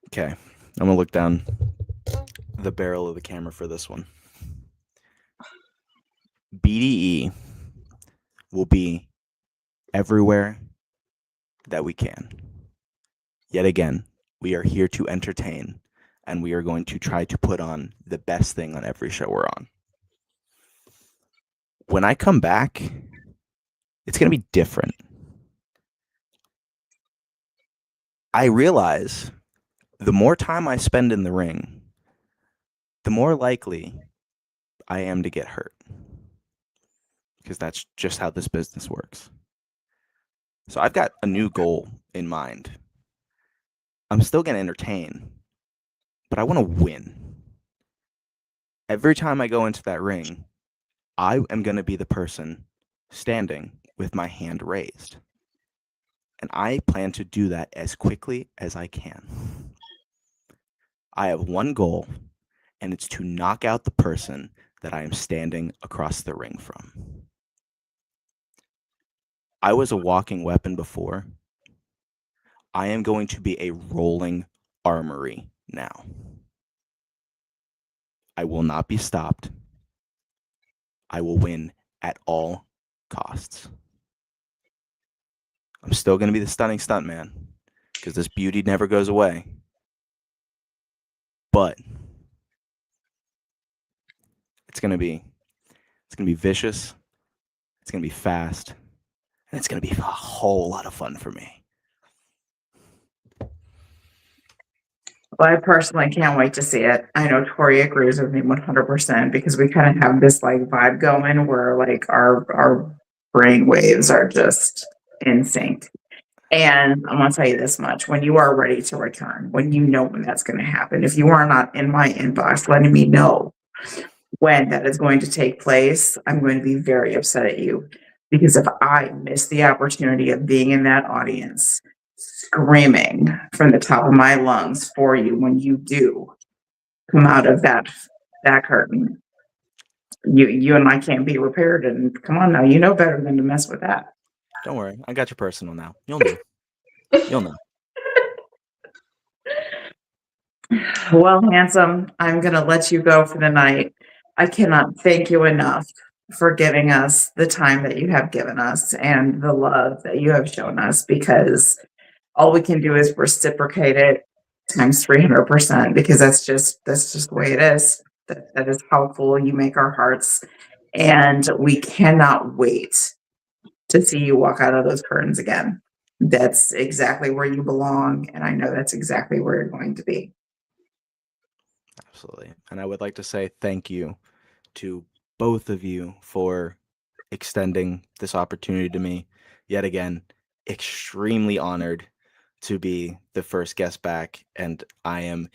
Okay, I'm gonna look down the barrel of the camera for this one. BDE will be everywhere that we can. Yet again, we are here to entertain, and we are going to try to put on the best thing on every show we're on. When I come back, it's going to be different. I realize the more time I spend in the ring, the more likely I am to get hurt. Because that's just how this business works. So I've got a new goal in mind. I'm still going to entertain, but I want to win. Every time I go into that ring, I am going to be the person standing with my hand raised. And I plan to do that as quickly as I can. I have one goal, and it's to knock out the person that I am standing across the ring from. I was a walking weapon before. I am going to be a rolling armory now. I will not be stopped. I will win at all costs. I'm still going to be the stunning stuntman because this beauty never goes away. But it's going to be vicious. It's going to be fast. And it's going to be a whole lot of fun for me. Well, I personally can't wait to see it. I know Tori agrees with me 100% because we kind of have this like vibe going where like our brain waves are just in sync. And I'm gonna tell you this much: when you are ready to return, when you know when that's going to happen, if you are not in my inbox letting me know when that is going to take place, I'm going to be very upset at you. Because if I miss the opportunity of being in that audience, screaming from the top of my lungs for you when you do come out of that curtain, you and I can't be repaired. And come on now, you know better than to mess with that. Don't worry, I got your personal now. You'll know. You'll know. Well, handsome, I'm gonna let you go for the night. I cannot thank you enough for giving us the time that you have given us and the love that you have shown us, because all we can do is reciprocate it times 300%, because that's just the way it is. That is how full you make our hearts, and we cannot wait to see you walk out of those curtains again. That's exactly where you belong, and I know that's exactly where you're going to be. Absolutely. And I would like to say thank you to both of you for extending this opportunity to me. Yet again, extremely honored to be the first guest back, and I am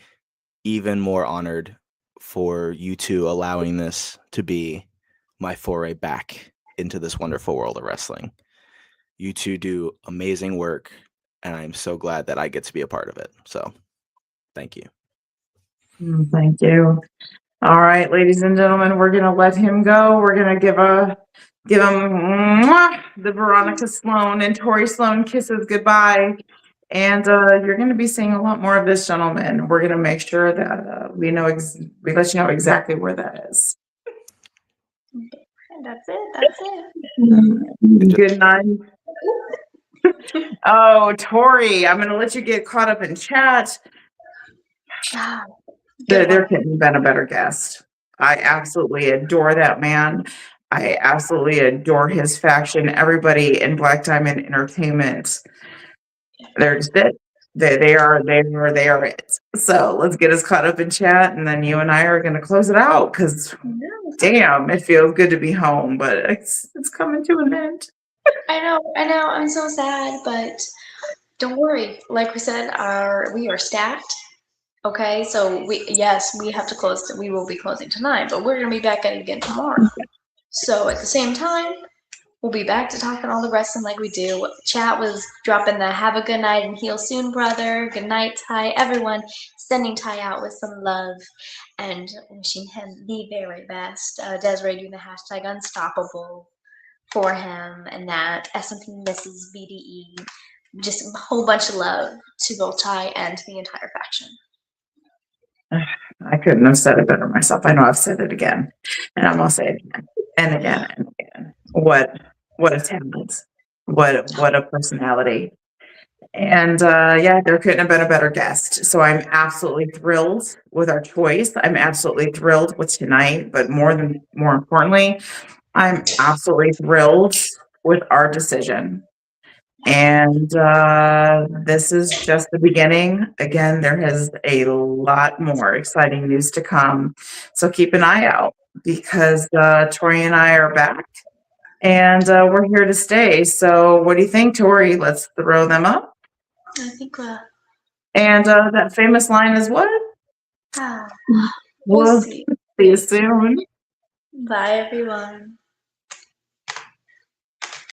even more honored for you two allowing this to be my foray back into this wonderful world of wrestling. You two do amazing work, and I'm so glad that I get to be a part of it. So, thank you. Thank you. All right, ladies and gentlemen, we're gonna let him go. We're gonna give him the Veronica Sloane and Tori Sloane kisses goodbye. And you're going to be seeing a lot more of this gentleman. We're going to make sure that we let you know exactly where that is. That's it. Good night. Oh, Tori, I'm going to let you get caught up in chat. There couldn't have been a better guest. I absolutely adore that man. I absolutely adore his faction. Everybody in Black Diamond Entertainment, they're just it. They are it. So let's get us caught up in chat, and then you and I are going to close it out because, damn, it feels good to be home, but it's coming to an end. I know. I'm so sad, but don't worry. Like we said, we are stacked. Okay, so we have to close. We will be closing tonight, but we're gonna be back at it again tomorrow. So at the same time, we'll be back to talking all the wrestling like we do. Chat was dropping the "Have a good night and heal soon, brother." Good night, Ty. Everyone sending Ty out with some love and wishing him the very best. Desiree doing the hashtag unstoppable for him, and that SMP Mrs. BDE. Just a whole bunch of love to both Ty and the entire faction. I couldn't have said it better myself. I know I've said it again, and I'm gonna say it again and again and again. What a talent! What a personality! And yeah, there couldn't have been a better guest. So I'm absolutely thrilled with our choice. I'm absolutely thrilled with tonight, but more importantly, I'm absolutely thrilled with our decision. And this is just the beginning. Again, there has a lot more exciting news to come. So keep an eye out because Tori and I are back and we're here to stay. So what do you think, Tori? Let's throw them up. I think And that famous line is what? we'll see. See you soon. Bye, everyone.